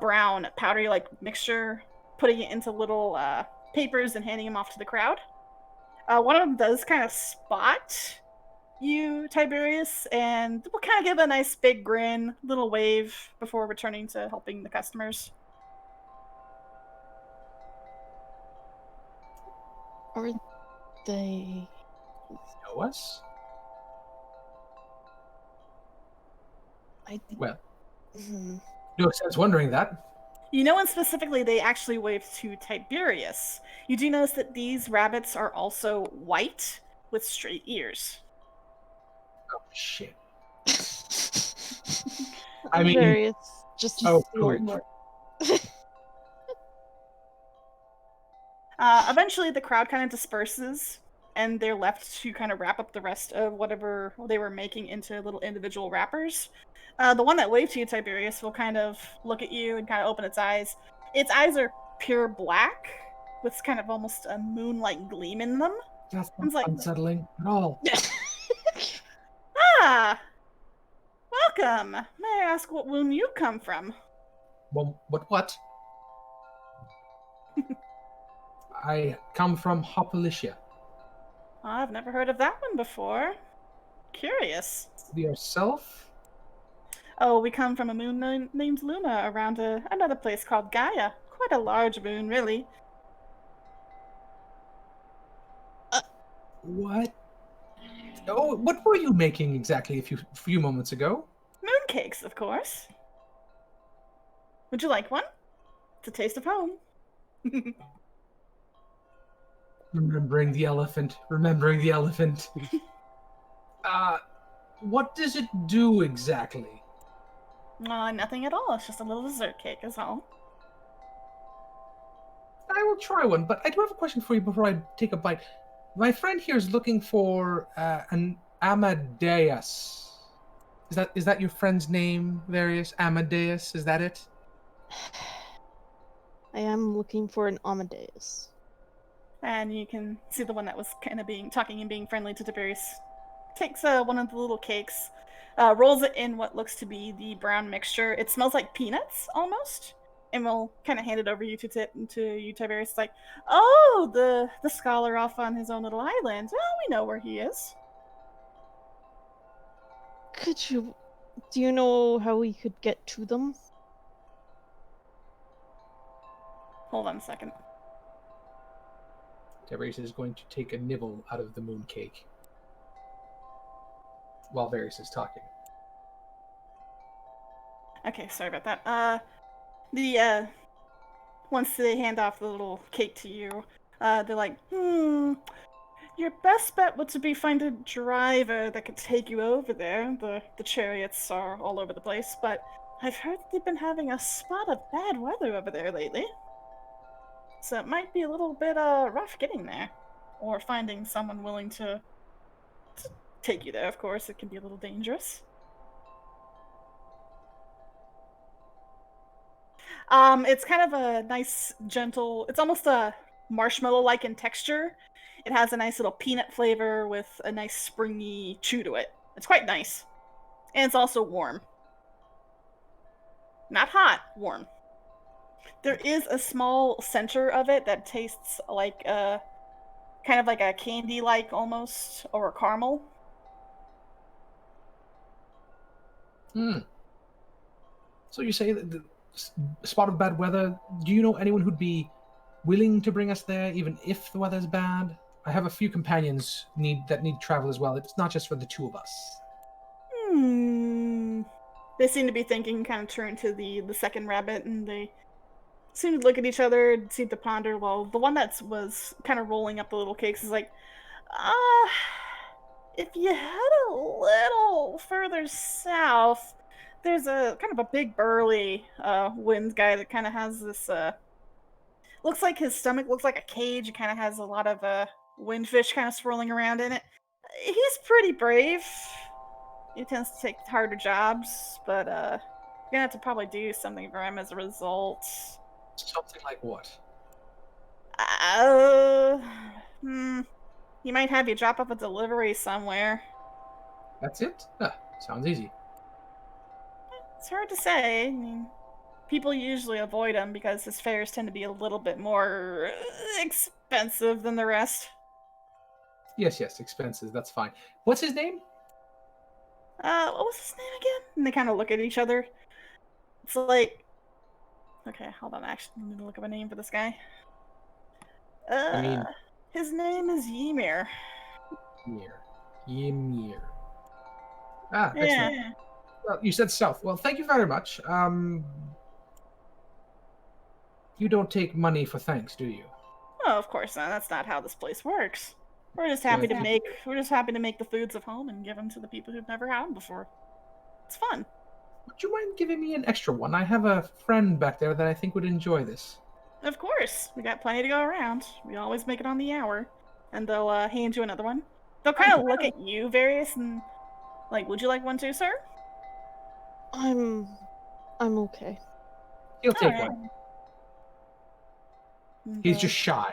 brown powdery like mixture, putting it into little papers and handing them off to the crowd. One of them does kind of spot you, Tiberius, and will kind of give a nice big grin, little wave before returning to helping the customers. Are they? Know us? I. Well, Hmm. no sense wondering that. You know, and specifically, they actually waved to Tiberius. You do notice that these rabbits are also white with straight ears. Oh, shit. I mean, Various. Just oh, snort cool. more. Eventually, the crowd kind of disperses, and they're left to kind of wrap up the rest of whatever they were making into little individual wrappers. The one that waved to you, Tiberius, will kind of look at you and kind of open its eyes. Its eyes are pure black, with kind of almost a moon-like gleam in them. That's It's not like, unsettling at all. ah, welcome. May I ask what womb you come from? Well, what? I come from Hopalicia. I've never heard of that one before. Curious. Yourself? Oh, we come from a moon named Luna around another place called Gaia. Quite a large moon, really. What? Oh, what were you making exactly a few moments ago? Mooncakes, of course. Would you like one? It's a taste of home. Remembering the elephant. Remembering the elephant. What does it do exactly? Nothing at all. It's just a little dessert cake, is all. I will try one, but I do have a question for you before I take a bite. My friend here is looking for an Amadeus. Is that your friend's name, Various? Amadeus, is that it? I am looking for an Amadeus. And you can see the one that was kind of talking and being friendly to Tiberius. Takes one of the little cakes, rolls it in what looks to be the brown mixture. It smells like peanuts almost, and we'll kind of hand it over to you, Tiberius. It's like, oh, the scholar off on his own little island. Well, we know where he is. Do you know how we could get to them? Hold on a second. Tiberius is going to take a nibble out of the mooncake while Various is talking. Okay, sorry about that. Once they hand off the little cake to you, they're like, your best bet would to be find a driver that could take you over there. The chariots are all over the place, but I've heard that they've been having a spot of bad weather over there lately. So it might be a little bit rough getting there. Or finding someone willing to take you there, of course. It can be a little dangerous. It's kind of a nice, gentle... It's almost a marshmallow-like in texture. It has a nice little peanut flavor with a nice springy chew to it. It's quite nice. And it's also warm. Not hot, warm. There is a small center of it that tastes like kind of like a candy-like almost, or a caramel. So you say that the spot of bad weather, do you know anyone who'd be willing to bring us there, even if the weather's bad? I have a few companions that need travel as well. It's not just for the two of us. They seem to be thinking, kind of turn to the second rabbit, and they seem to look at each other and seem to ponder. Well, the one that was kind of rolling up the little cakes is like, if you head a little further south, there's a kind of a big burly wind guy that kind of has this looks like his stomach looks like a cage. It kind of has a lot of windfish kind of swirling around in it. He's pretty brave. He tends to take harder jobs, but gonna have to probably do something for him as a result. Something like what? Uh, hmm. He might have you drop off a delivery somewhere. That's it? Sounds easy. It's hard to say. I mean, people usually avoid him because his fares tend to be a little bit more expensive than the rest. Yes, expenses. That's fine. What's his name? What was his name again? And they kind of look at each other. It's like, okay, hold on. Actually, let me look up a name for this guy. I mean, His name is Ymir. Ymir. Ah, Yeah. excellent. Well, you said south. Well, thank you very much. You don't take money for thanks, do you? Oh, of course not. That's not how this place works. We're just happy to make the foods of home and give them to the people who've never had them before. It's fun. Would you mind giving me an extra one? I have a friend back there that I think would enjoy this. Of course, we got plenty to go around. We always make it on the hour, and they'll hand you another one. They'll kind of look at you, Various, and like, would you like one too, sir? I'm okay. He'll take Alright. one. And, He's just shy.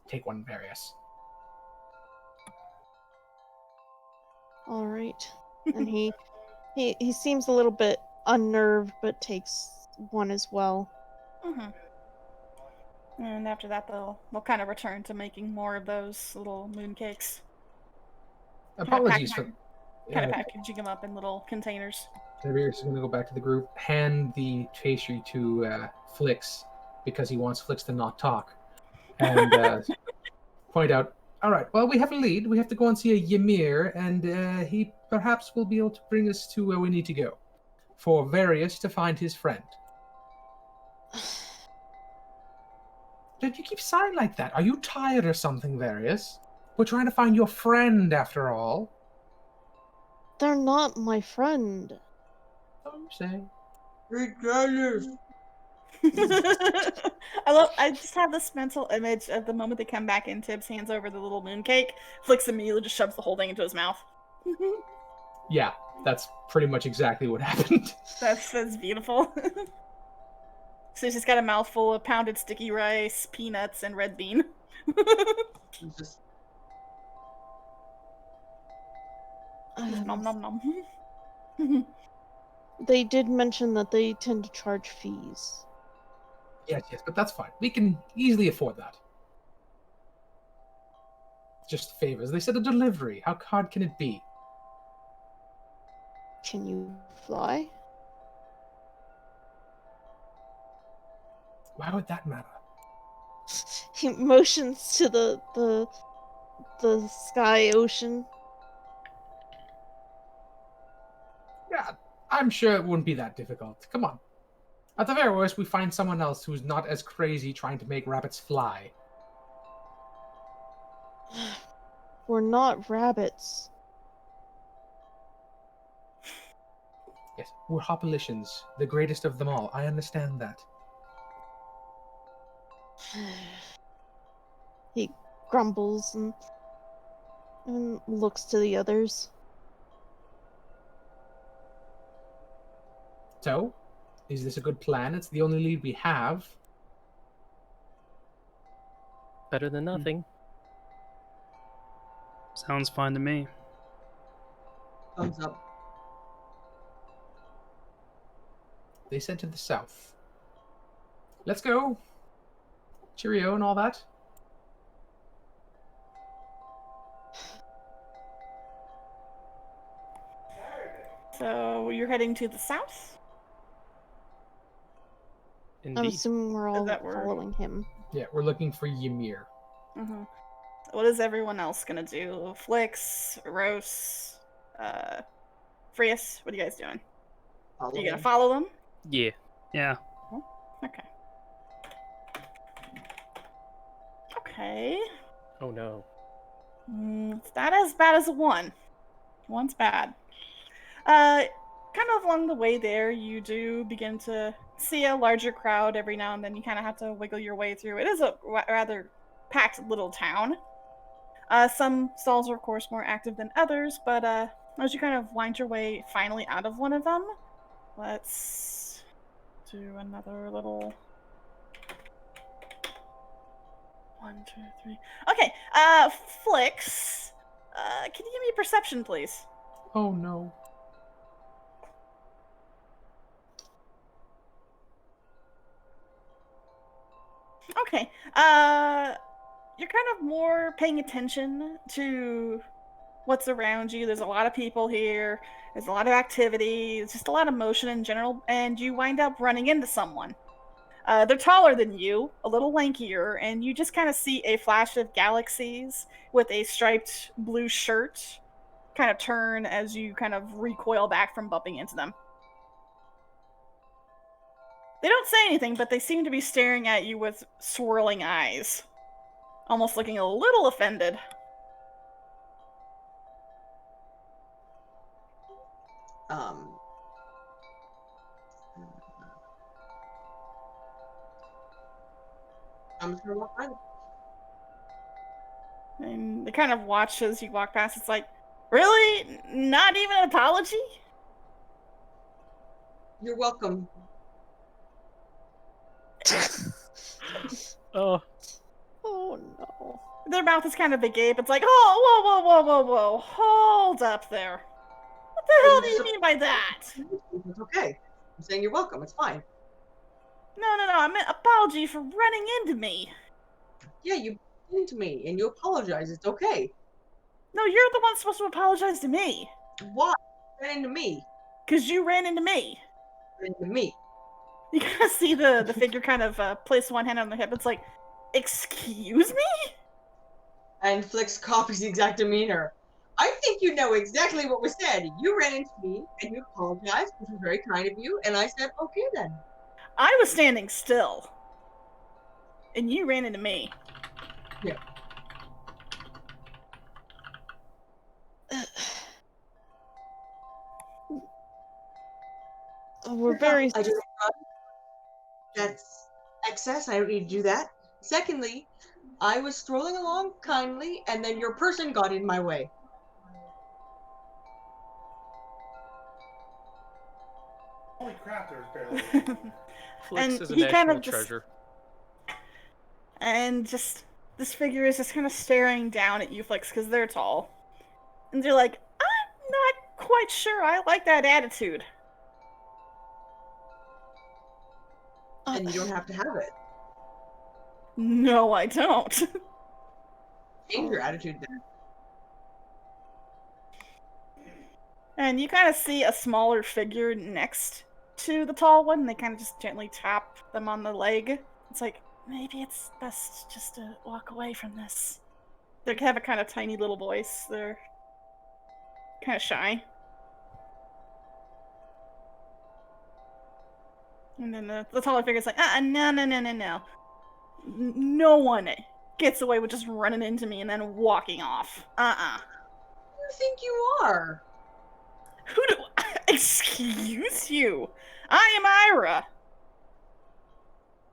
Take one, Various. All right. And he seems a little bit unnerved, but takes one as well. mhm. And after that, they'll kind of return to making more of those little mooncakes. Apologies for. Kind of packaging them up in little containers. Various is going to go back to the group, hand the pastry to Flix because he wants Flix to not talk, and point out, all right, well, we have a lead. We have to go and see a Ymir, and he perhaps will be able to bring us to where we need to go for Various to find his friend. Did you keep sighing like that? Are you tired or something, Various? We're trying to find your friend, after all. They're not my friend. So you say. I just have this mental image of the moment they come back in, Tibbs hands over the little mooncake, Flix immediately just shoves the whole thing into his mouth. Yeah, that's pretty much exactly what happened. That's beautiful. So he's just got a mouthful of pounded sticky rice, peanuts, and red bean. Just Nom nom nom. They did mention that they tend to charge fees. Yes, but that's fine. We can easily afford that. Just favors. They said a delivery. How hard can it be? Can you fly? Why would that matter? He motions to the sky ocean. Yeah, I'm sure it wouldn't be that difficult. Come on. At the very worst, we find someone else who's not as crazy trying to make rabbits fly. We're not rabbits. Yes, we're Hopalicians, the greatest of them all. I understand that. He grumbles and looks to the others. So, is this a good plan? It's the only lead we have. Better than nothing. Sounds fine to me. thumbs up. They said to the south. Let's go. Cheerio and all that. So you're heading to the south? I'm Indeed. assuming we're all that word? following him. Yeah, we're looking for Ymir. Mm-hmm. What is everyone else gonna do? Flix, Rose, Frias, what are you guys doing? Are you gonna follow them? Yeah. Yeah. Okay. Okay. Oh no. It's not as bad as a one. One's bad. Kind of along the way there, you do begin to see a larger crowd every now and then. You kind of have to wiggle your way through. It is a rather packed little town. Some stalls are, of course, more active than others, but as you kind of wind your way finally out of one of them, Let's do another little 1, 2, 3. Okay, Flix, can you give me a perception, please? Oh no. Okay, you're kind of more paying attention to what's around you. There's a lot of people here. There's a lot of activity. It's just a lot of motion in general, and you wind up running into someone. They're taller than you, a little lankier, and you just kind of see a flash of galaxies with a striped blue shirt kind of turn as you kind of recoil back from bumping into them. They don't say anything, but they seem to be staring at you with swirling eyes, almost looking a little offended. I'm just gonna walk by them. And they kind of watch as you walk past. It's like, really? Not even an apology? You're welcome. Oh, Oh no. Their mouth is kind of agape. It's like, oh, whoa, whoa, whoa, whoa, whoa. Hold up there. What the hell do you mean by that? It's okay. I'm saying you're welcome. It's fine. No, I meant apology for running into me. Yeah, you into me and you apologize. It's okay. No, you're the one supposed to apologize to me. Why? You ran into me. Because you ran into me. You ran into me. You kind of see the figure kind of place one hand on their hip. It's like, excuse me? And Flix copies the exact demeanor. I think you know exactly what was said. You ran into me and you apologized, which was very kind of you. And I said, okay then. I was standing still. And you ran into me. Yeah. We're very. I didn't run. That's excess. I don't need to do that. Secondly, I was strolling along kindly, and then your person got in my way. Holy crap, there's barely. Flix And is a he kind national of just- treasure. And just, this figure is just kind of staring down at you, Flix, because they're tall. And they're like, I'm not quite sure I like that attitude. And you don't have to have it. No, I don't. Change your attitude then. And you kind of see a smaller figure next to the tall one. They kind of just gently tap them on the leg. It's like, maybe it's best just to walk away from this. They have a kind of tiny little voice. They're kind of shy. And then the taller figure's like, no. No one gets away with just running into me and then walking off. Who do you think you are? Who do... Excuse you. I am Ira.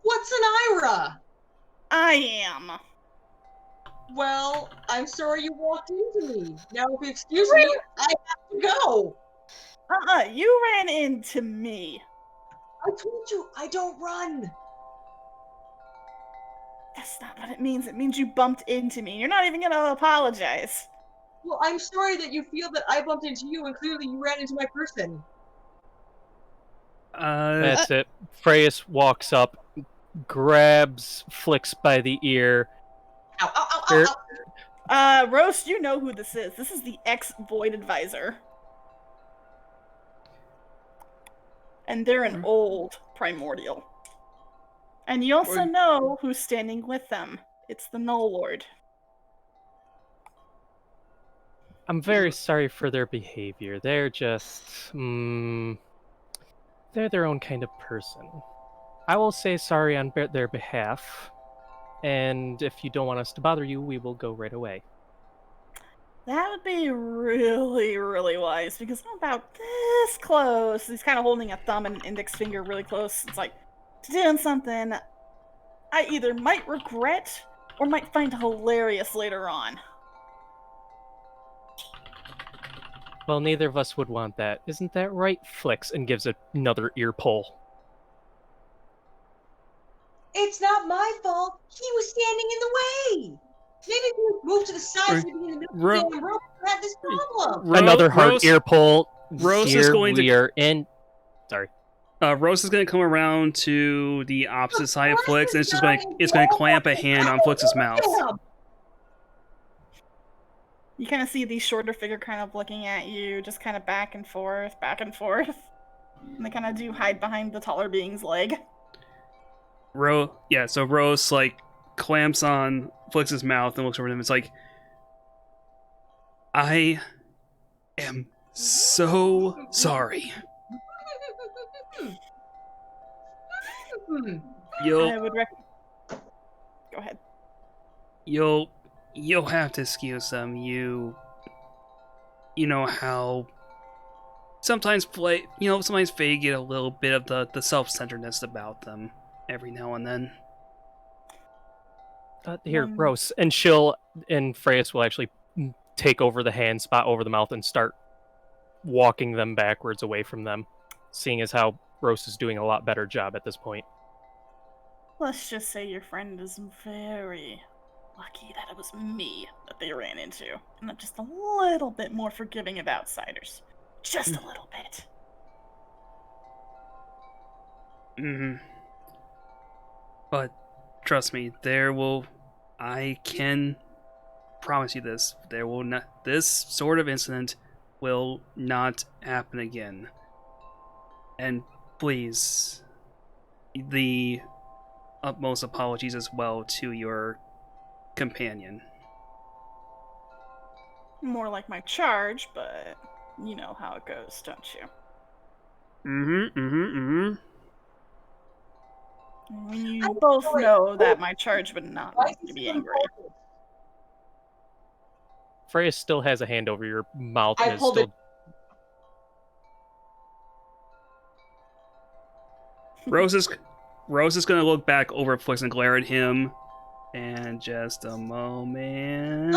What's an Ira? I am. Well, I'm sorry you walked into me. Now, if you excuse me, I have to go. You ran into me. I told you, I don't run. That's not what it means. It means you bumped into me. You're not even gonna apologize. Well, I'm sorry that you feel that I bumped into you, and clearly you ran into my person. That's it. Freyas walks up, grabs Flix by the ear. Ow, ow, ow, ow, ow. Roast, you know who this is. This is the ex-Void Advisor. And they're an old Primordial. And you also know who's standing with them. It's the Null Lord. I'm very sorry for their behavior. They're just... they're their own kind of person. I will say sorry on their behalf. And if you don't want us to bother you, we will go right away. That would be really, really wise, because I'm about this close. He's kind of holding a thumb and an index finger really close. It's like, to doing something I either might regret or might find hilarious later on. Well, neither of us would want that. Isn't that right, Flix? And gives another ear pull. It's not my fault. He was standing in the way. Maybe if you moved to the side so you'd be in the middle of the damn room, you had this problem. Another hard ear pull. Rose Here is going we to. are in. Sorry. Rose is going to come around to the opposite side of Flix, and it's going to clamp a hand on Flix's mouth. You kind of see the shorter figure kind of looking at you, just kind of back and forth, back and forth. And they kind of do hide behind the taller being's leg. So Rose, like, clamps on Flix's mouth and looks over at him. It's like, I am so sorry. I would recommend. Go ahead. You'll have to excuse them. You know how sometimes sometimes Fae get a little bit of the self-centeredness about them every now and then. Here, Rose, and Freyas will actually take over the hand spot over the mouth and start walking them backwards away from them, seeing as how Rose is doing a lot better job at this point. Let's just say your friend is very lucky that it was me that they ran into. And I'm just a little bit more forgiving of outsiders. Just a little bit. But trust me, I can promise you this. This sort of incident will not happen again. And please, the utmost apologies as well to your companion. More like my charge, but you know how it goes, don't you? You both know that my charge would not make me be angry. Freya still has a hand over your mouth and I is pulled still... Rose is going to look back over at Flix and glare at him. And just a moment.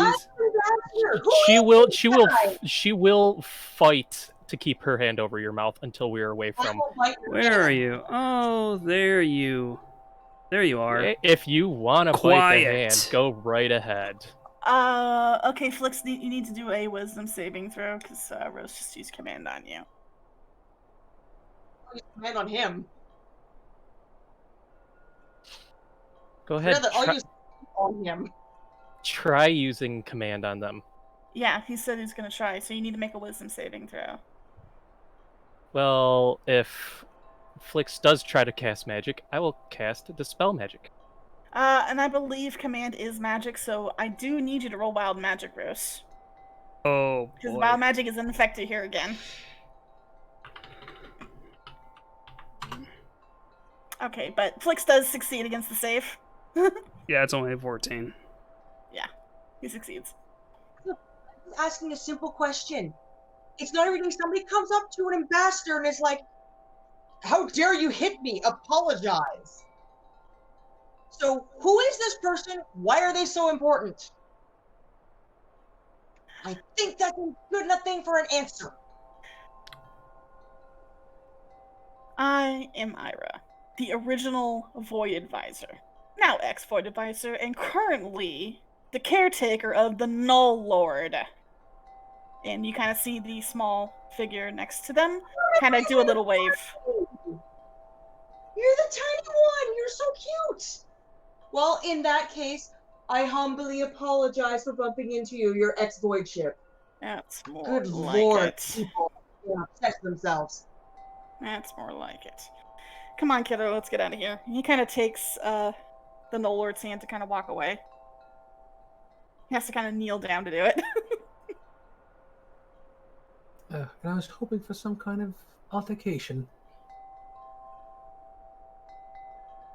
She will fight to keep her hand over your mouth until we are away from. Where are you? Oh, there you are. If you want to bite the hand, go right ahead. Okay, Flix, you need to do a wisdom saving throw because Rose just used command on you. Command on him. Go ahead. On him. Try using command on them. Yeah, he said he's gonna try, so you need to make a wisdom saving throw. Well, if Flix does try to cast magic, I will cast Dispel Magic. And I believe command is magic, so I do need you to roll wild magic, Rose. Oh, boy. Because wild magic is infected here again. Okay, but Flix does succeed against the save. Yeah, it's only a 14. Yeah, he succeeds. Asking a simple question. It's not every day somebody comes up to an ambassador and is like, "How dare you hit me? Apologize." So, who is this person? Why are they so important? I think that's a good enough thing for an answer. I am Ira, the original Void Advisor. Now ex-Void Advisor, and currently the caretaker of the Null Lord. And you kind of see the small figure next to them kind of do a little wave. You're the tiny one! You're so cute! Well, in that case, I humbly apologize for bumping into you, your ex-Void ship. That's more Good like lord, it. people obsess themselves. That's more like it. Come on, kiddo, let's get out of here. He kind of takes the Null Lord's hand to kind of walk away. He has to kind of kneel down to do it. And I was hoping for some kind of altercation.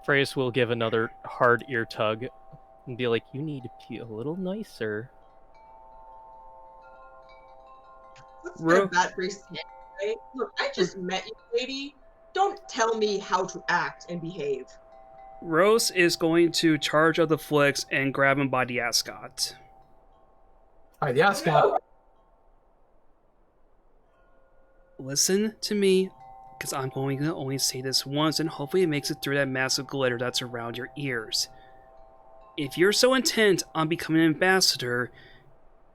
Freyas will give another hard ear tug and be like, "You need to be a little nicer." What's good about Grace? Right? Look, I just met you, lady. Don't tell me how to act and behave. Rose is going to charge up the Flix and grab him by the ascot. Alright, the ascot listen to me, because I'm going to only say this once, and hopefully it makes it through that massive glitter that's around your ears. If you're so intent on becoming an ambassador,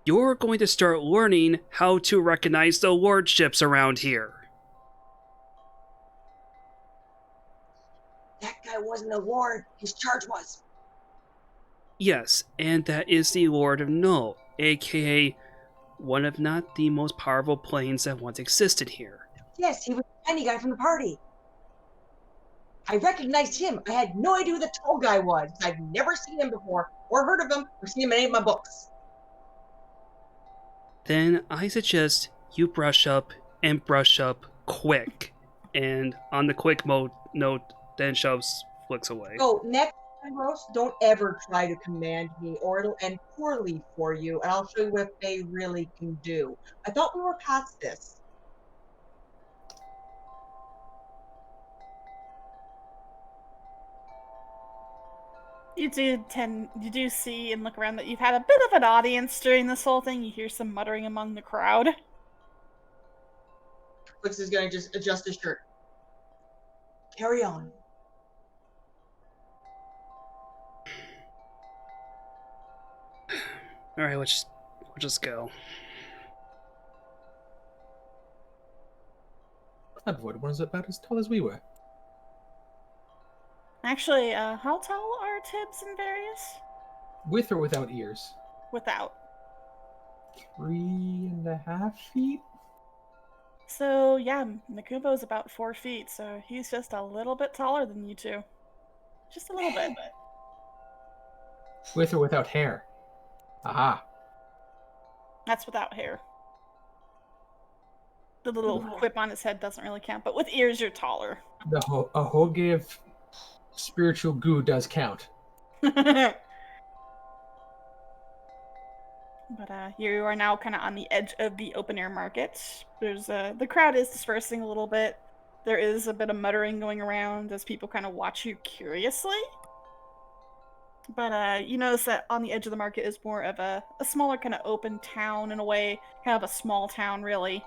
you're going to start learning how to recognize the lordships around here. That guy wasn't a lord. His charge was. Yes, and that is the Lord of Null, aka one of not the most powerful planes that once existed here. Yes, he was the tiny guy from the party. I recognized him. I had no idea who the tall guy was. I've never seen him before, or heard of him, or seen him in any of my books. Then I suggest you brush up quick. And on the quick note, then shoves flicks away. Oh, next time, Rose, don't ever try to command me, or it'll end poorly for you, and I'll show you what they really can do. I thought we were past this. You do see and look around that you've had a bit of an audience during this whole thing. You hear some muttering among the crowd. Flix is going to just adjust his shirt. Carry on. All right, we'll just go. That void one is about as tall as we were. Actually, how tall are Tibbs and Various? With or without ears? Without. 3.5 feet? So, yeah, Nakubo's about 4 feet, so he's just a little bit taller than you two. Just a little bit. With or without hair? Aha. That's without hair. The little quip on his head doesn't really count, but with ears, you're taller. The Ahoge of spiritual goo does count. But you are now kind of on the edge of the open air market. There's the crowd is dispersing a little bit. There is a bit of muttering going around as people kind of watch you curiously. But you notice that on the edge of the market is more of a smaller kind of open town in a way, kind of a small town really.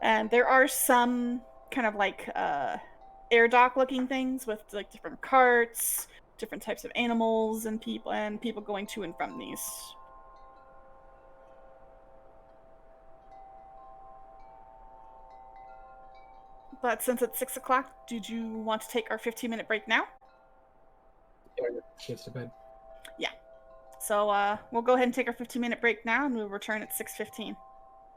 And there are some kind of like air dock looking things with like different carts, different types of animals and people going to and from these. But since it's 6 o'clock, did you want to take our 15-minute break now? She gets to bed. Yeah. So we'll go ahead and take our 15-minute break now, and we'll return at 6:15.